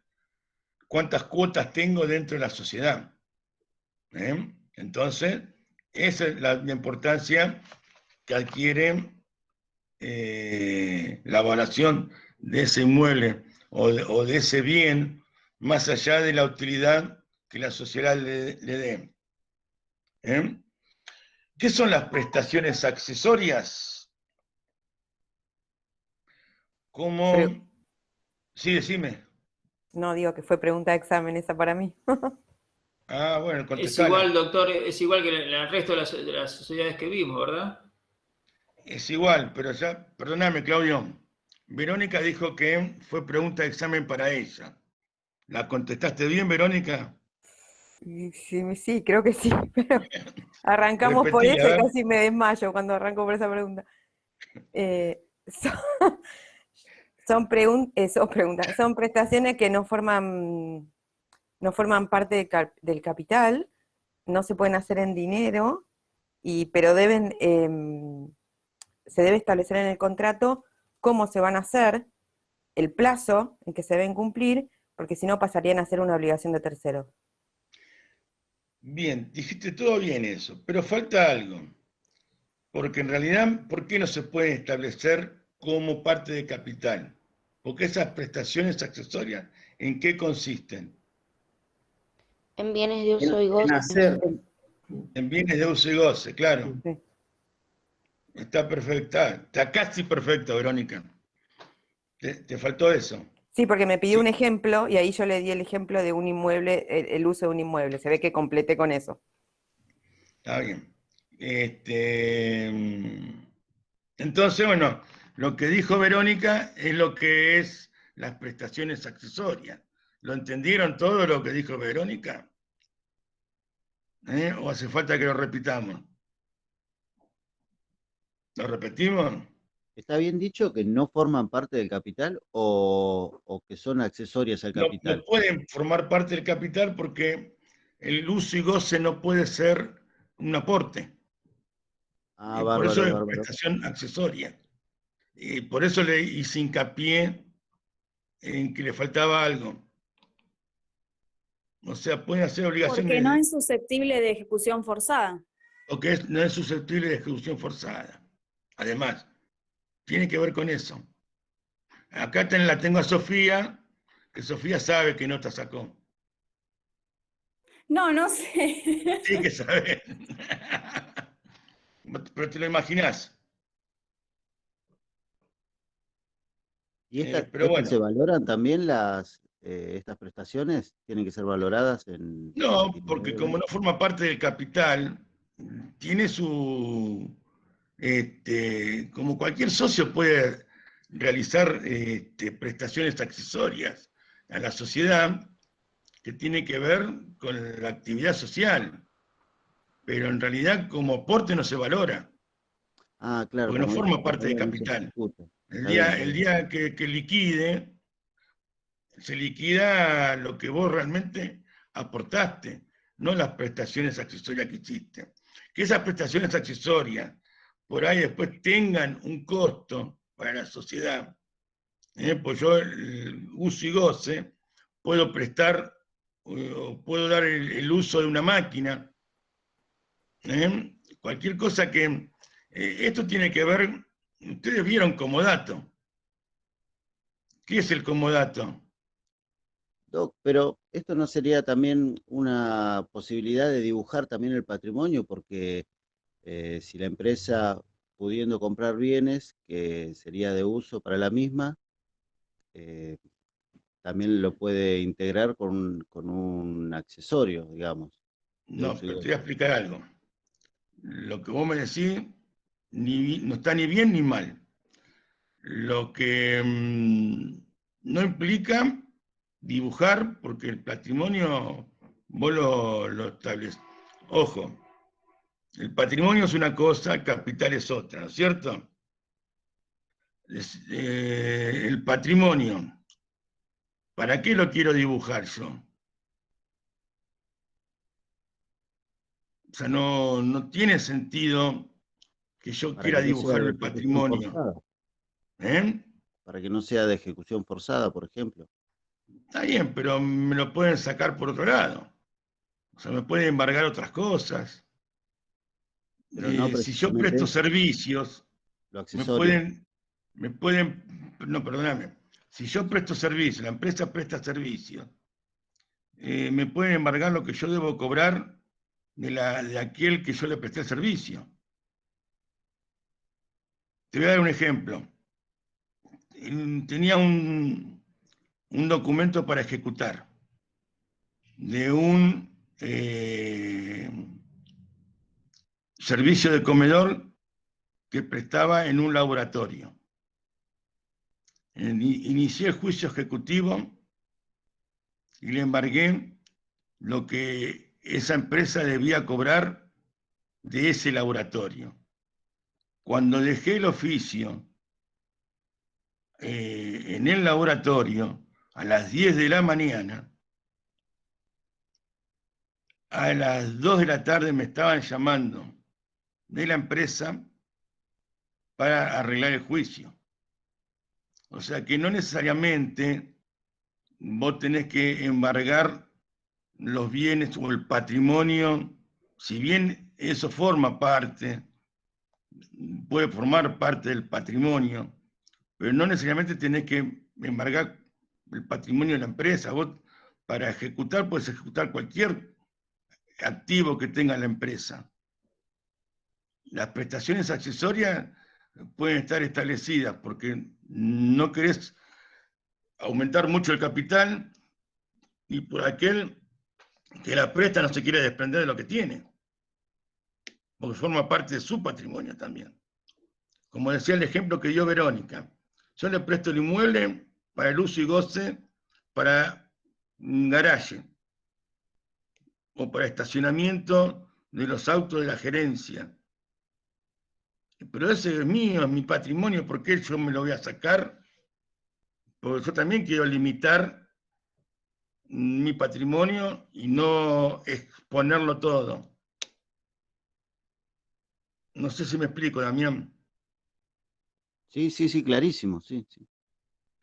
cuántas cuotas tengo dentro de la sociedad. Entonces, esa es la importancia que adquiere la evaluación de ese inmueble o de ese bien, más allá de la utilidad que la sociedad le dé. ¿Qué son las prestaciones accesorias? ¿Cómo? Sí, decime. No, digo que fue pregunta de examen esa para mí. Ah, bueno, contestale. Es igual, doctor, es igual que el resto de las sociedades que vimos, ¿verdad? Es igual, pero ya, perdóname, Claudio, Verónica dijo que fue pregunta de examen para ella. ¿La contestaste bien, Verónica? Sí, creo que sí, pero arrancamos por Repetila, eso a y ver. casi me desmayo cuando arranco por esa pregunta. Son, son prestaciones que no forman parte del capital, no se pueden hacer en dinero, pero se debe establecer en el contrato cómo se van a hacer, el plazo en que se deben cumplir, porque si no pasarían a ser una obligación de tercero. Bien, dijiste todo bien eso, pero falta algo. Porque en realidad, ¿por qué no se puede establecer como parte de capital? Porque esas prestaciones accesorias, ¿en qué consisten? En bienes de uso y En goce. hacer, En bienes de uso y goce, claro. Sí. Está perfecta, está casi perfecta, Verónica. Te faltó eso. Sí, porque me pidió Sí, un ejemplo y ahí yo le di el ejemplo de un inmueble, el uso de un inmueble. Se ve que completé con eso. está bien. Entonces, bueno, lo que dijo Verónica es lo que es las prestaciones accesorias. ¿Lo entendieron todo lo que dijo Verónica? ¿O hace falta que lo repitamos? ¿Lo repetimos? ¿Está bien dicho que no forman parte del capital o que son accesorias al No, capital? no pueden formar parte del capital porque el uso y goce no puede ser un aporte. Ah, Por eso bárbaro, es bárbaro. prestación accesoria. Y por eso le hice hincapié en que le faltaba algo. O sea, pueden hacer Porque no obligaciones es susceptible de ejecución forzada. o que no es susceptible de ejecución forzada. Además, tiene que ver con eso. Acá la tengo a Sofía, que Sofía sabe que nota sacó. No, no sé. Sí que sabe. Pero te lo imaginás. ¿Y Pero estas se bueno, valoran también estas prestaciones? ¿Tienen que ser valoradas no, en porque inmuebles? como no forma parte del capital, tiene como cualquier socio puede realizar prestaciones accesorias a la sociedad que tiene que ver con la actividad social, pero en realidad como aporte no se valora, Ah, claro, porque no como dice, forma parte de todavía no se capital. ejecuta. El Está bien, día, está el bien. día que liquide, se liquida lo que vos realmente aportaste, no las prestaciones accesorias que hiciste. Que esas prestaciones accesorias por ahí después tengan un costo para la sociedad, pues yo el uso y goce puedo prestar o puedo dar el uso de una máquina, cualquier cosa que... esto tiene que ver, ustedes vieron comodato. ¿Qué es el comodato? Doc, pero esto no sería también una posibilidad de dibujar también el patrimonio, porque si la empresa pudiendo comprar bienes que sería de uso para la misma, eh, también lo puede integrar con un accesorio, digamos, de No, uso y pero te voy a goce. explicar algo. Lo que vos me decís no está ni bien ni mal. Lo que no implica dibujar, porque el patrimonio vos lo estableces. Ojo, el patrimonio es una cosa, el capital es otra, ¿no es cierto? El patrimonio, ¿para qué lo quiero dibujar yo? O sea, no tiene sentido que yo Para quiera que no sea dibujar de el ejecución patrimonio. forzada, ¿Eh? para que no sea de ejecución forzada, por ejemplo. Está bien, pero me lo pueden sacar por otro lado. O sea, me pueden embargar otras cosas. Pero no Si yo presto precisamente servicios, lo me accesorio. pueden, no, perdóname. Si yo presto servicios, la empresa presta servicios, me pueden embargar lo que yo debo cobrar de aquel que yo le presté el servicio. Te voy a dar un ejemplo. Tenía un documento para ejecutar de un servicio de comedor que prestaba en un laboratorio. Inicié el juicio ejecutivo y le embargué lo que esa empresa debía cobrar de ese laboratorio. Cuando dejé el oficio en el laboratorio a las 10 de la mañana, a las 2 de la tarde me estaban llamando de la empresa para arreglar el juicio. O sea que no necesariamente vos tenés que embargar los bienes o el patrimonio, si bien eso forma parte, puede formar parte del patrimonio, pero no necesariamente tenés que embargar el patrimonio de la empresa. Vos, para ejecutar, puedes ejecutar cualquier activo que tenga la empresa. Las prestaciones accesorias pueden estar establecidas porque no querés aumentar mucho el capital y por aquel que la presta no se quiere desprender de lo que tiene, porque forma parte de su patrimonio también. Como decía el ejemplo que dio Verónica, yo le presto el inmueble para el uso y goce, para un garaje, o para estacionamiento de los autos de la gerencia. Pero ese es mío, es mi patrimonio, ¿por qué yo me lo voy a sacar? Porque yo también quiero limitar mi patrimonio y no exponerlo todo. No sé si me explico, Damián. Sí, clarísimo, sí.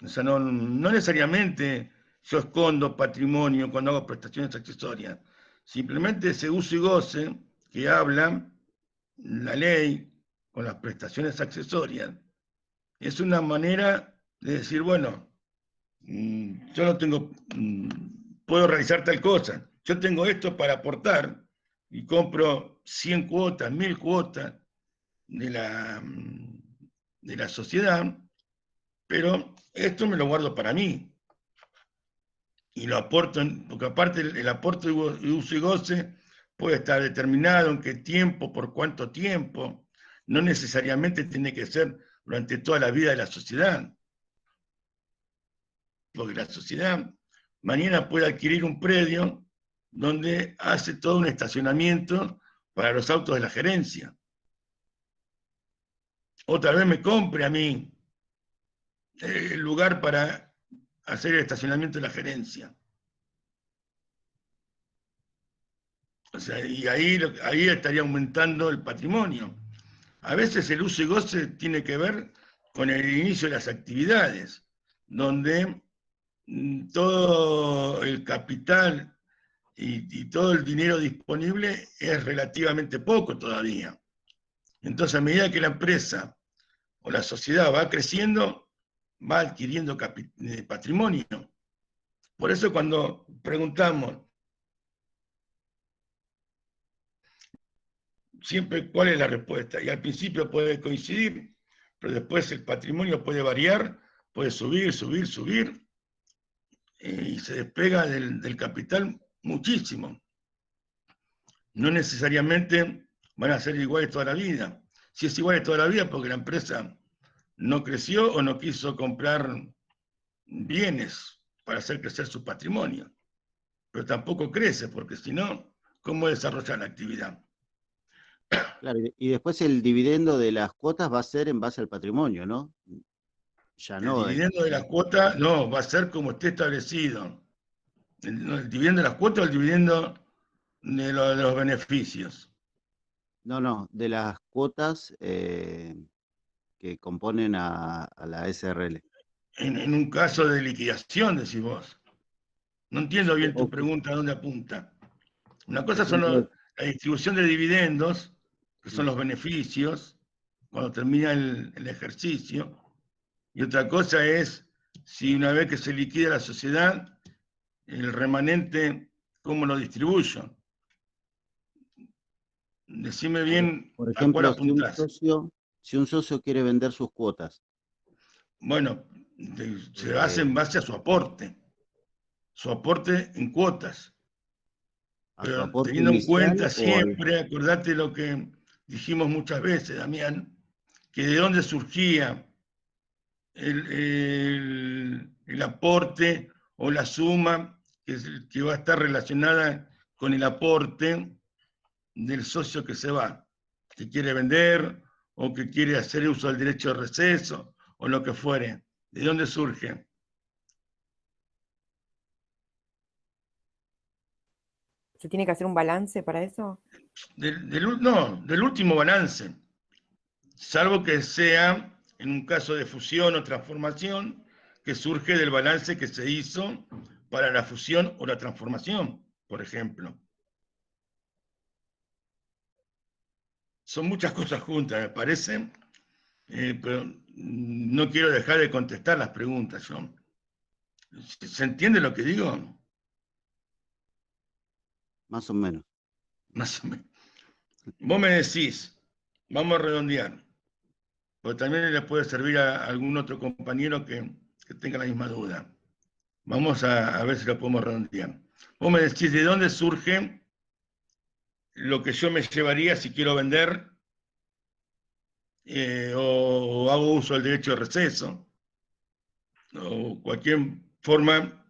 O sea, no necesariamente yo escondo patrimonio cuando hago prestaciones accesorias. Simplemente ese uso y goce que habla la ley con las prestaciones accesorias es una manera de decir, bueno, yo no tengo, puedo realizar tal cosa. Yo tengo esto para aportar y compro 100 cuotas, 1000 cuotas de la sociedad, pero esto me lo guardo para mí. Y lo aporto, porque aparte el aporte de uso y goce puede estar determinado en qué tiempo, por cuánto tiempo. No necesariamente tiene que ser durante toda la vida de la sociedad. Porque la sociedad mañana puede adquirir un predio donde hace todo un estacionamiento para los autos de la gerencia. O tal vez me compre a mí el lugar para hacer el estacionamiento de la gerencia. O sea, y ahí estaría aumentando el patrimonio. A veces el uso y goce tiene que ver con el inicio de las actividades, donde todo el capital y todo el dinero disponible es relativamente poco todavía. Entonces, a medida que la empresa o la sociedad va creciendo, va adquiriendo patrimonio. Por eso cuando preguntamos siempre cuál es la respuesta, y al principio puede coincidir, pero después el patrimonio puede variar, puede subir, y se despega del capital muchísimo. No necesariamente van a ser iguales toda la vida. Si es igual toda la vida, porque la empresa no creció o no quiso comprar bienes para hacer crecer su patrimonio. Pero tampoco crece, porque si no, ¿cómo desarrollar la actividad? Claro, y después el dividendo de las cuotas va a ser en base al patrimonio, ¿no? Ya no. El dividendo de las cuotas, no, va a ser como esté establecido. El dividendo de las cuotas o el dividendo de los beneficios. No, de las cuotas que componen a la SRL. En un caso de liquidación, decís vos. No entiendo bien tu pregunta, ¿a dónde apunta? Una cosa son la distribución de dividendos, que son los beneficios, cuando termina el ejercicio, y otra cosa es si una vez que se liquida la sociedad, el remanente, ¿cómo lo distribuyo? Decime bien. Por a cuál ejemplo, apuntás. si un socio quiere vender sus cuotas. Bueno, se hace en base a su aporte en cuotas. Pero teniendo en cuenta siempre, acordate lo que dijimos muchas veces, Damián, que de dónde surgía el aporte o la suma que va a estar relacionada con el aporte del socio que se va, que quiere vender o que quiere hacer uso del derecho de receso o lo que fuere. ¿De dónde surge? ¿Se tiene que hacer un balance para eso? Del último balance, salvo que sea en un caso de fusión o transformación que surge del balance que se hizo para la fusión o la transformación, por ejemplo. Son muchas cosas juntas, me parece, pero no quiero dejar de contestar las preguntas. ¿Se entiende lo que digo? Más o menos. Más o menos. Vos me decís, vamos a redondear, porque también le puede servir a algún otro compañero que tenga la misma duda. Vamos a ver si lo podemos redondear. Vos me decís de dónde surge lo que yo me llevaría si quiero vender o hago uso del derecho de receso, o cualquier forma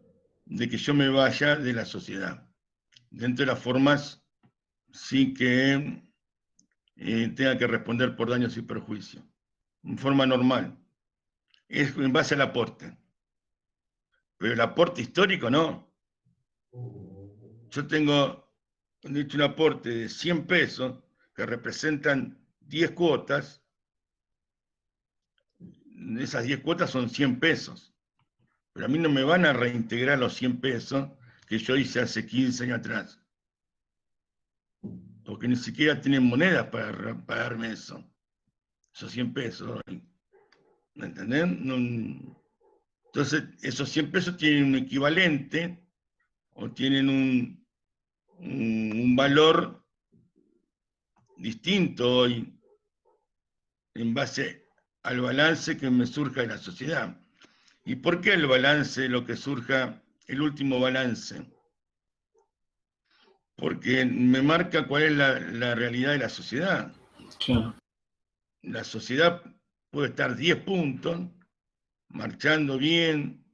de que yo me vaya de la sociedad. Dentro de las formas, sin que tenga que responder por daños y perjuicios. En forma normal. Es en base al aporte. Pero el aporte histórico no. Yo tengo un aporte de 100 pesos que representan 10 cuotas. Esas 10 cuotas son 100 pesos. Pero a mí no me van a reintegrar los 100 pesos que yo hice hace 15 años atrás. Porque ni siquiera tienen monedas para pagarme eso. Esos 100 pesos. ¿Me entendés? No. Entonces, esos 100 pesos tienen un equivalente o tienen un valor distinto hoy en base al balance que me surja de la sociedad. ¿Y por qué el balance, lo que surja, el último balance? Porque me marca cuál es la realidad de la sociedad. Claro. La sociedad puede estar 10 puntos, marchando bien,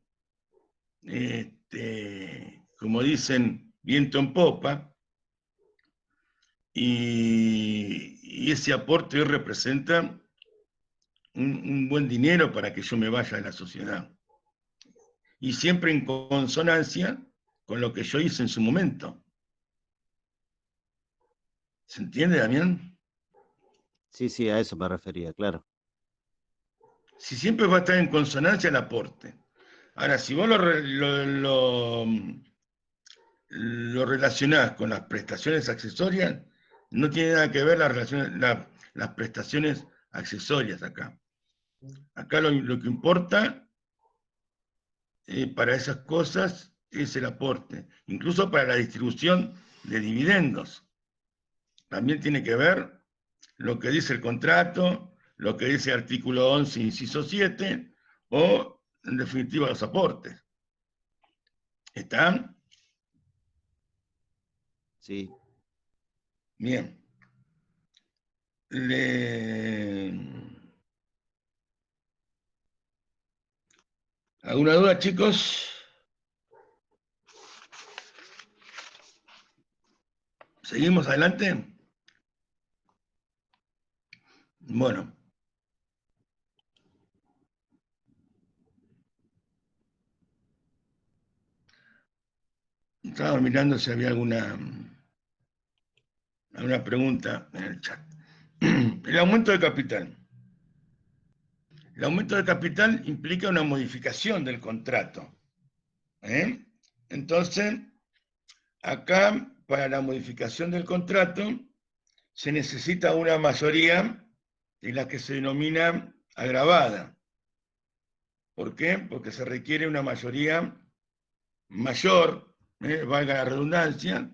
como dicen, viento en popa, y ese aporte hoy representa un buen dinero para que yo me vaya de la sociedad. Y siempre en consonancia con lo que yo hice en su momento. ¿Se entiende, Damián? Sí, a eso me refería, claro. Si siempre va a estar en consonancia el aporte. Ahora, si vos lo relacionás con las prestaciones accesorias, no tiene nada que ver las prestaciones accesorias acá. Acá lo que importa para esas cosas es el aporte, incluso para la distribución de dividendos. También tiene que ver lo que dice el contrato, lo que dice el artículo 11, inciso 7, o, en definitiva, los aportes. ¿Están? Sí. Bien. ¿Alguna duda, chicos? ¿Seguimos adelante? Bueno. Estaba mirando si había alguna pregunta en el chat. El aumento de capital. El aumento de capital implica una modificación del contrato. Entonces, acá, para la modificación del contrato, se necesita una mayoría de la que se denomina agravada. ¿Por qué? Porque se requiere una mayoría mayor, valga la redundancia,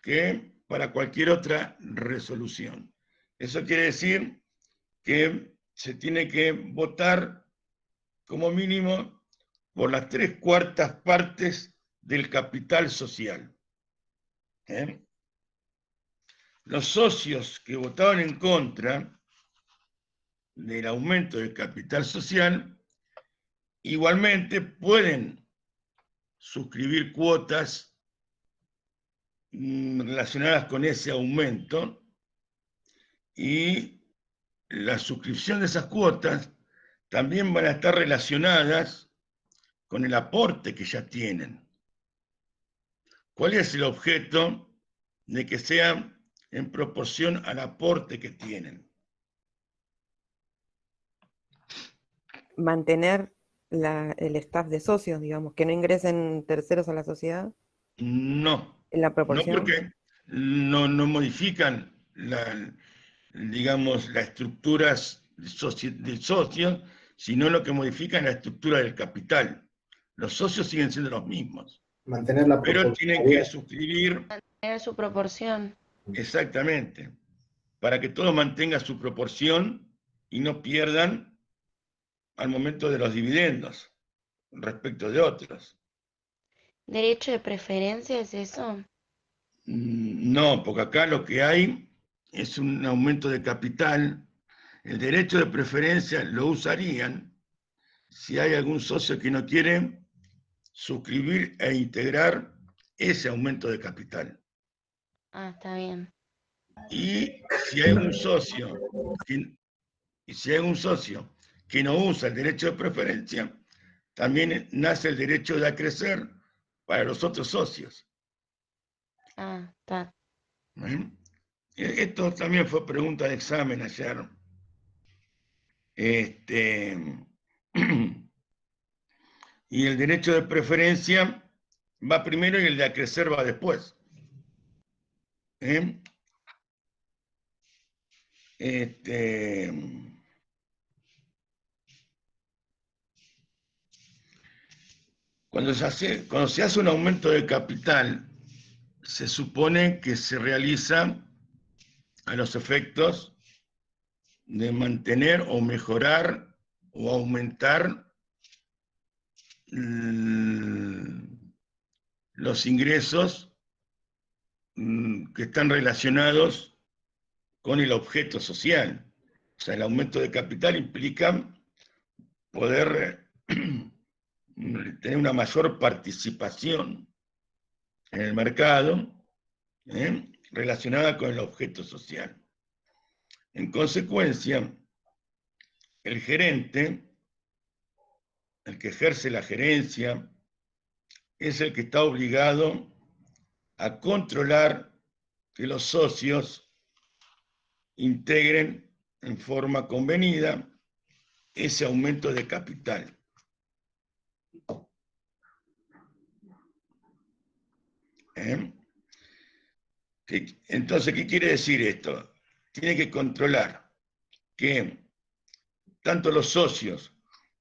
que para cualquier otra resolución. Eso quiere decir que se tiene que votar como mínimo por las 3/4 partes del capital social. Los socios que votaron en contra del aumento del capital social igualmente pueden suscribir cuotas relacionadas con ese aumento, y la suscripción de esas cuotas también van a estar relacionadas con el aporte que ya tienen. ¿Cuál es el objeto de que sea en proporción al aporte que tienen? Mantener el staff de socios, digamos, que no ingresen terceros a la sociedad No, en la no proporción. porque no modifican digamos, las estructuras de socios, sino lo que modifican la estructura del capital. Los socios siguen siendo los mismos, Mantener la pero tienen que proporcionalidad. suscribir Tener su proporción. exactamente, para que todo mantenga su proporción y no pierdan al momento de los dividendos respecto de otros. ¿Derecho de preferencia es eso? No, porque acá lo que hay es un aumento de capital. El derecho de preferencia lo usarían si hay algún socio que no quiere suscribir e integrar ese aumento de capital. Ah, está bien. Y si hay un socio que no usa el derecho de preferencia, también nace el derecho de acrecer para los otros socios. Ah, está. ¿Eh? Esto también fue pregunta de examen ayer. Y el derecho de preferencia va primero y el de acrecer va después. ¿Eh? Cuando se hace un aumento de capital, se supone que se realiza a los efectos de mantener o mejorar o aumentar los ingresos que están relacionados con el objeto social. O sea, el aumento de capital implica poder tener una mayor participación en el mercado, relacionada con el objeto social. En consecuencia, el gerente, el que ejerce la gerencia, es el que está obligado a controlar que los socios integren en forma convenida ese aumento de capital. Entonces, ¿qué quiere decir esto? Tiene que controlar que tanto los socios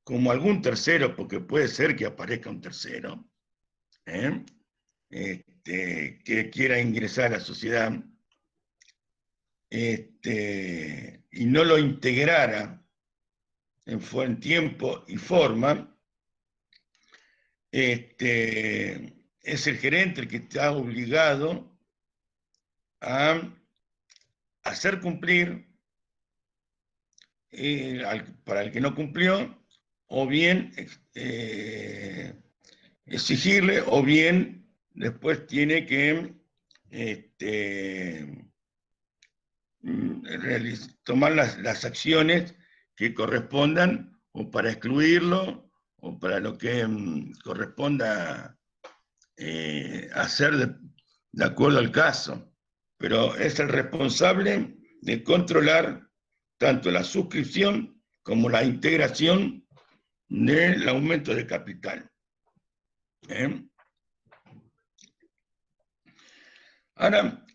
como algún tercero, porque puede ser que aparezca un tercero, que quiera ingresar a la sociedad, y no lo integrara en tiempo y forma, es el gerente el que está obligado a hacer cumplir para el que no cumplió, o bien exigirle, o bien después tiene que tomar las acciones que correspondan, o para excluirlo, o para lo que corresponda hacer de acuerdo al caso. Pero es el responsable de controlar tanto la suscripción como la integración del aumento de capital. Ahora,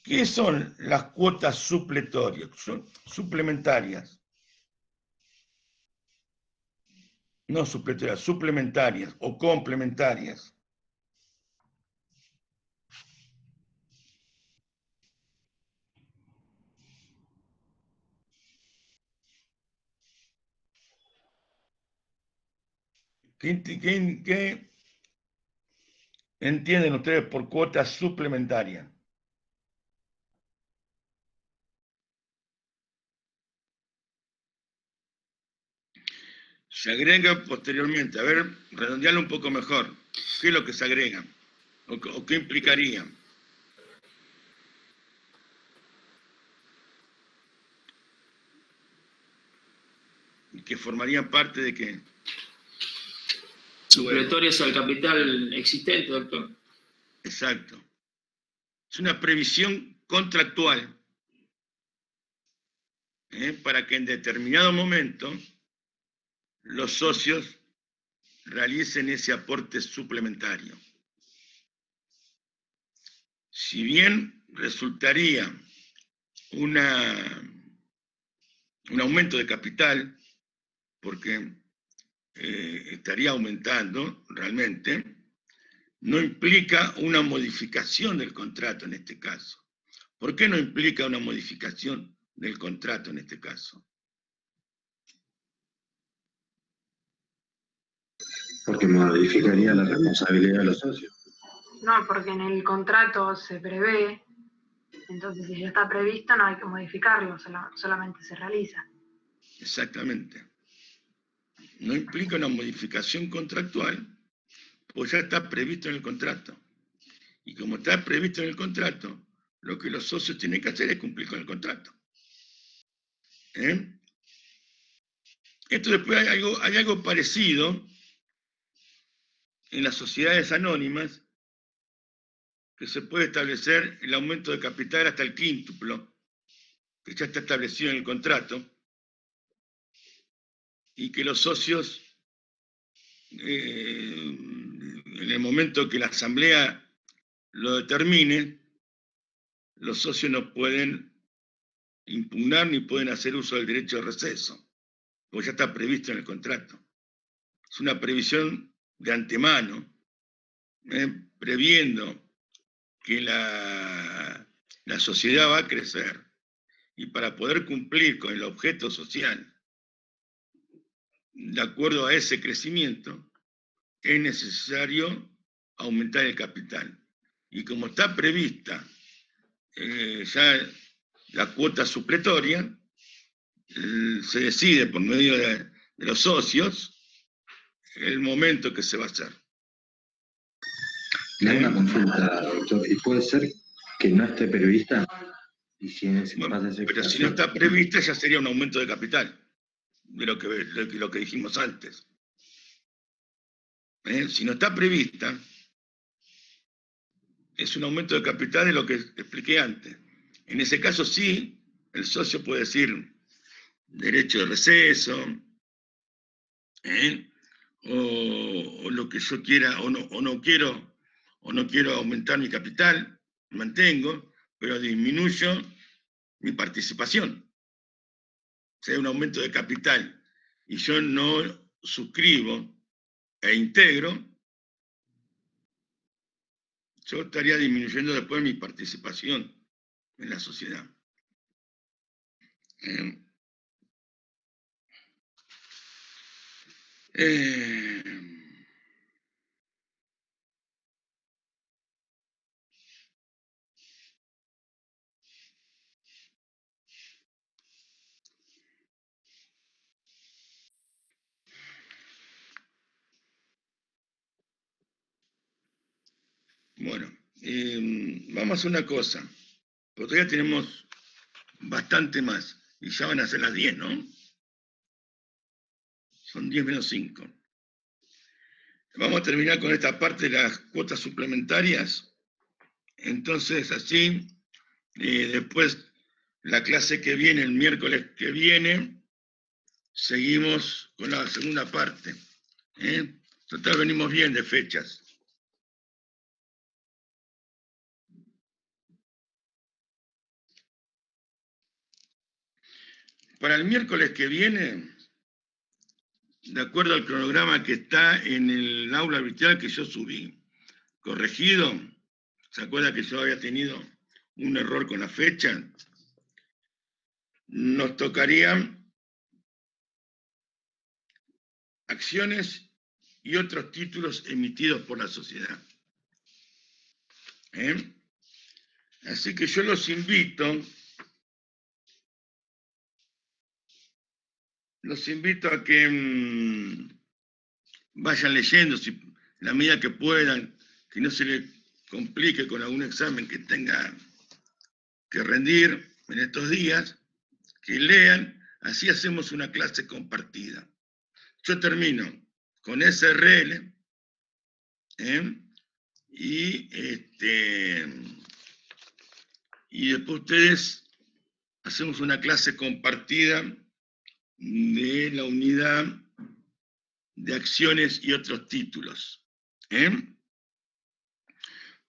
¿qué son las cuotas suplementarias? No supletorias, suplementarias o complementarias. ¿Qué entienden ustedes por cuotas suplementarias? Se agrega posteriormente. A ver, redondearlo un poco mejor. ¿Qué es lo que se agrega? ¿O qué implicaría? Que formarían parte de qué. Supletorias al capital existente, doctor. Exacto. Es una previsión contractual para que en determinado momento los socios realicen ese aporte suplementario. Si bien resultaría un aumento de capital, porque estaría aumentando realmente, no implica una modificación del contrato en este caso. ¿Por qué no implica una modificación del contrato en este caso? Porque modificaría la responsabilidad de los socios. No, porque en el contrato se prevé, entonces si ya está previsto no hay que modificarlo, solamente se realiza. Exactamente. No implica una modificación contractual, pues ya está previsto en el contrato. Y como está previsto en el contrato, lo que los socios tienen que hacer es cumplir con el contrato. Esto después hay algo parecido en las sociedades anónimas, que se puede establecer el aumento de capital hasta el quíntuplo, que ya está establecido en el contrato, y que los socios, en el momento que la asamblea lo determine, los socios no pueden impugnar ni pueden hacer uso del derecho de receso, porque ya está previsto en el contrato. Es una previsión de antemano, previendo que la sociedad va a crecer, y para poder cumplir con el objeto social de acuerdo a ese crecimiento, es necesario aumentar el capital. Y como está prevista ya la cuota supletoria, se decide por medio de los socios el momento que se va a hacer. Le hago una consulta, doctor. ¿Y puede ser que no esté prevista? Y si Bueno, pero si no está prevista, ya sería un aumento de capital, de lo que dijimos antes. Si no está prevista, es un aumento de capital de lo que expliqué antes. En ese caso sí, el socio puede decir derecho de receso, o lo que yo quiera, o no quiero aumentar mi capital, mantengo, pero disminuyo mi participación. O sea, un aumento de capital y yo no suscribo e integro, yo estaría disminuyendo después mi participación en la sociedad. Bueno, vamos a hacer una cosa, porque todavía tenemos bastante más, y ya van a ser las 10, ¿no? Son 10 menos 5. Vamos a terminar con esta parte de las cuotas suplementarias. Entonces, así, después, la clase que viene, el miércoles que viene, seguimos con la segunda parte. Total, venimos bien de fechas. Para el miércoles que viene, de acuerdo al cronograma que está en el aula virtual que yo subí, corregido, ¿se acuerda que yo había tenido un error con la fecha? Nos tocarían acciones y otros títulos emitidos por la sociedad. Así que yo los invito los invito a que vayan leyendo, si, en la medida que puedan, que no se les complique con algún examen que tenga que rendir en estos días, que lean, así hacemos una clase compartida. Yo termino con SRL, y después ustedes hacemos una clase compartida de la unidad de acciones y otros títulos.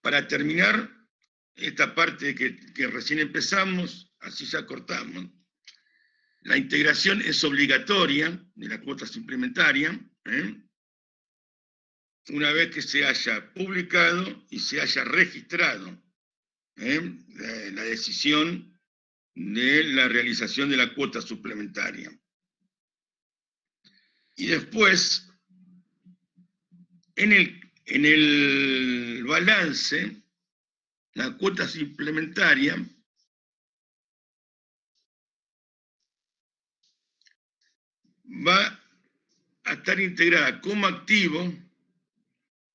Para terminar esta parte que recién empezamos, así ya cortamos, la integración es obligatoria de la cuota suplementaria, una vez que se haya publicado y se haya registrado la decisión de la realización de la cuota suplementaria. Y después, en el balance, la cuota suplementaria va a estar integrada como activo,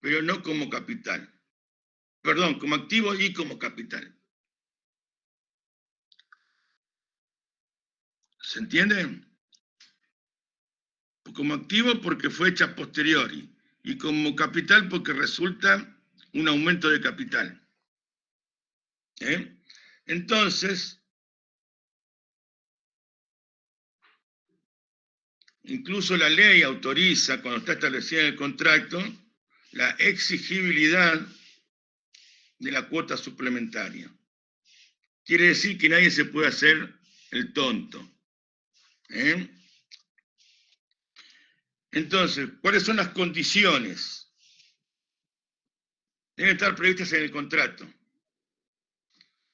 pero no como capital. Perdón, como activo y como capital. ¿Se entiende? Como activo porque fue hecha a posteriori, y como capital porque resulta un aumento de capital. Entonces, incluso la ley autoriza, cuando está establecida en el contrato, la exigibilidad de la cuota suplementaria. Quiere decir que nadie se puede hacer el tonto. Entonces, ¿cuáles son las condiciones? Deben estar previstas en el contrato.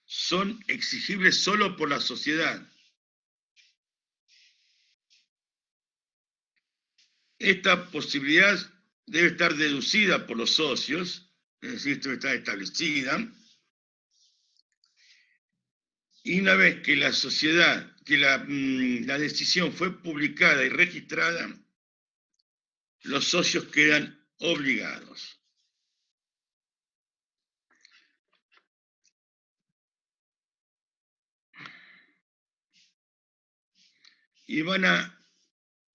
Son exigibles solo por la sociedad. Esta posibilidad debe estar deducida por los socios, es decir, esto está establecida. Y una vez que la sociedad, que la decisión fue publicada y registrada, los socios quedan obligados. Y van a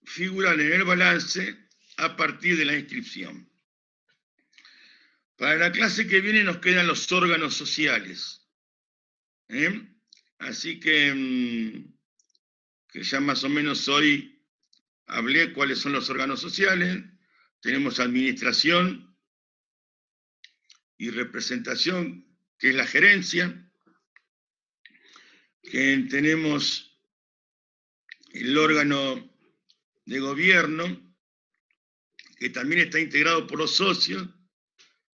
figurar en el balance a partir de la inscripción. Para la clase que viene nos quedan los órganos sociales. Así que ya más o menos hoy hablé cuáles son los órganos sociales. Tenemos administración y representación, que es la gerencia. Que tenemos el órgano de gobierno, que también está integrado por los socios,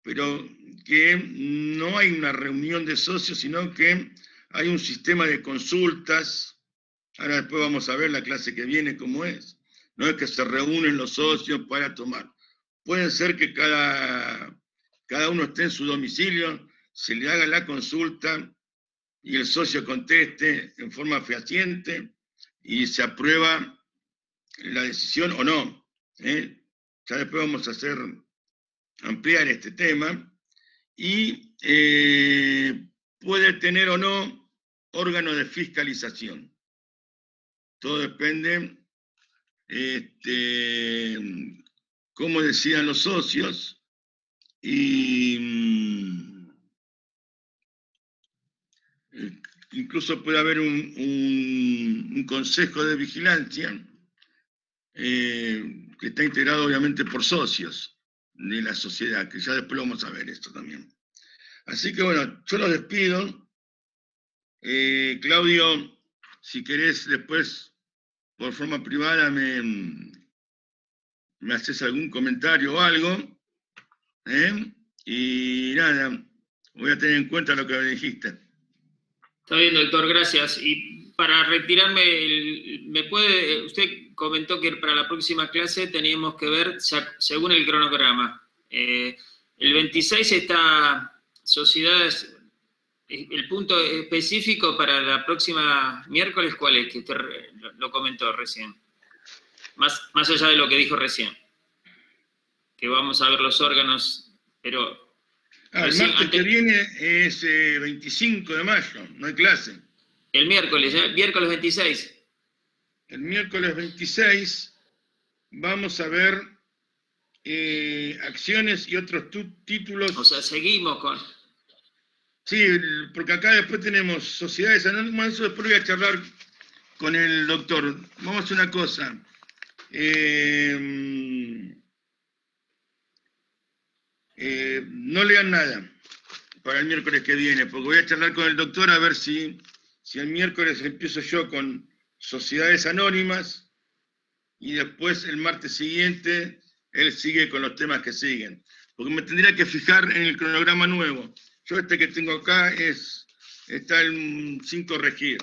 pero que no hay una reunión de socios, sino que hay un sistema de consultas. Ahora después vamos a ver la clase que viene cómo es. No es que se reúnen los socios para tomar. Puede ser que cada uno esté en su domicilio, se le haga la consulta y el socio conteste en forma fehaciente y se aprueba la decisión o no. Ya después vamos a ampliar este tema. Y puede tener o no órgano de fiscalización. Todo depende cómo decidan los socios y incluso puede haber un consejo de vigilancia que está integrado obviamente por socios de la sociedad, que ya después lo vamos a ver esto también. Así que bueno, yo los despido. Claudio, si querés después por forma privada me haces algún comentario o algo, y nada, voy a tener en cuenta lo que me dijiste. Está bien, doctor, gracias. Y para retirarme, usted comentó que para la próxima clase teníamos que ver según el cronograma. El 26 está sociedades, el punto específico para la próxima miércoles, ¿cuál es? Que usted lo comentó recién. más allá de lo que dijo recién. Que vamos a ver los órganos, pero... El martes que viene es 25 de mayo, no hay clase. El miércoles 26. El miércoles 26 vamos a ver acciones y otros títulos. O sea, seguimos con... Sí, porque acá después tenemos sociedades anónimas, eso después voy a charlar con el doctor. Vamos a hacer una cosa. No lean nada para el miércoles que viene, porque voy a charlar con el doctor a ver si el miércoles empiezo yo con sociedades anónimas y después el martes siguiente él sigue con los temas que siguen. Porque me tendría que fijar en el cronograma nuevo. Yo este que tengo acá está el 5 regir.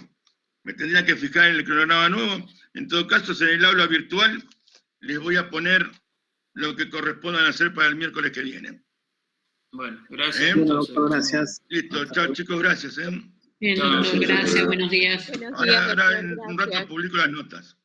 Me tendría que fijar en el cronograma nuevo. En todo caso, en el aula virtual les voy a poner lo que correspondan hacer para el miércoles que viene. Bueno, gracias. Bueno, doctor, gracias. Listo, chao chicos, gracias. Bien, doctor, gracias, buenos días. Ahora en un rato publico las notas.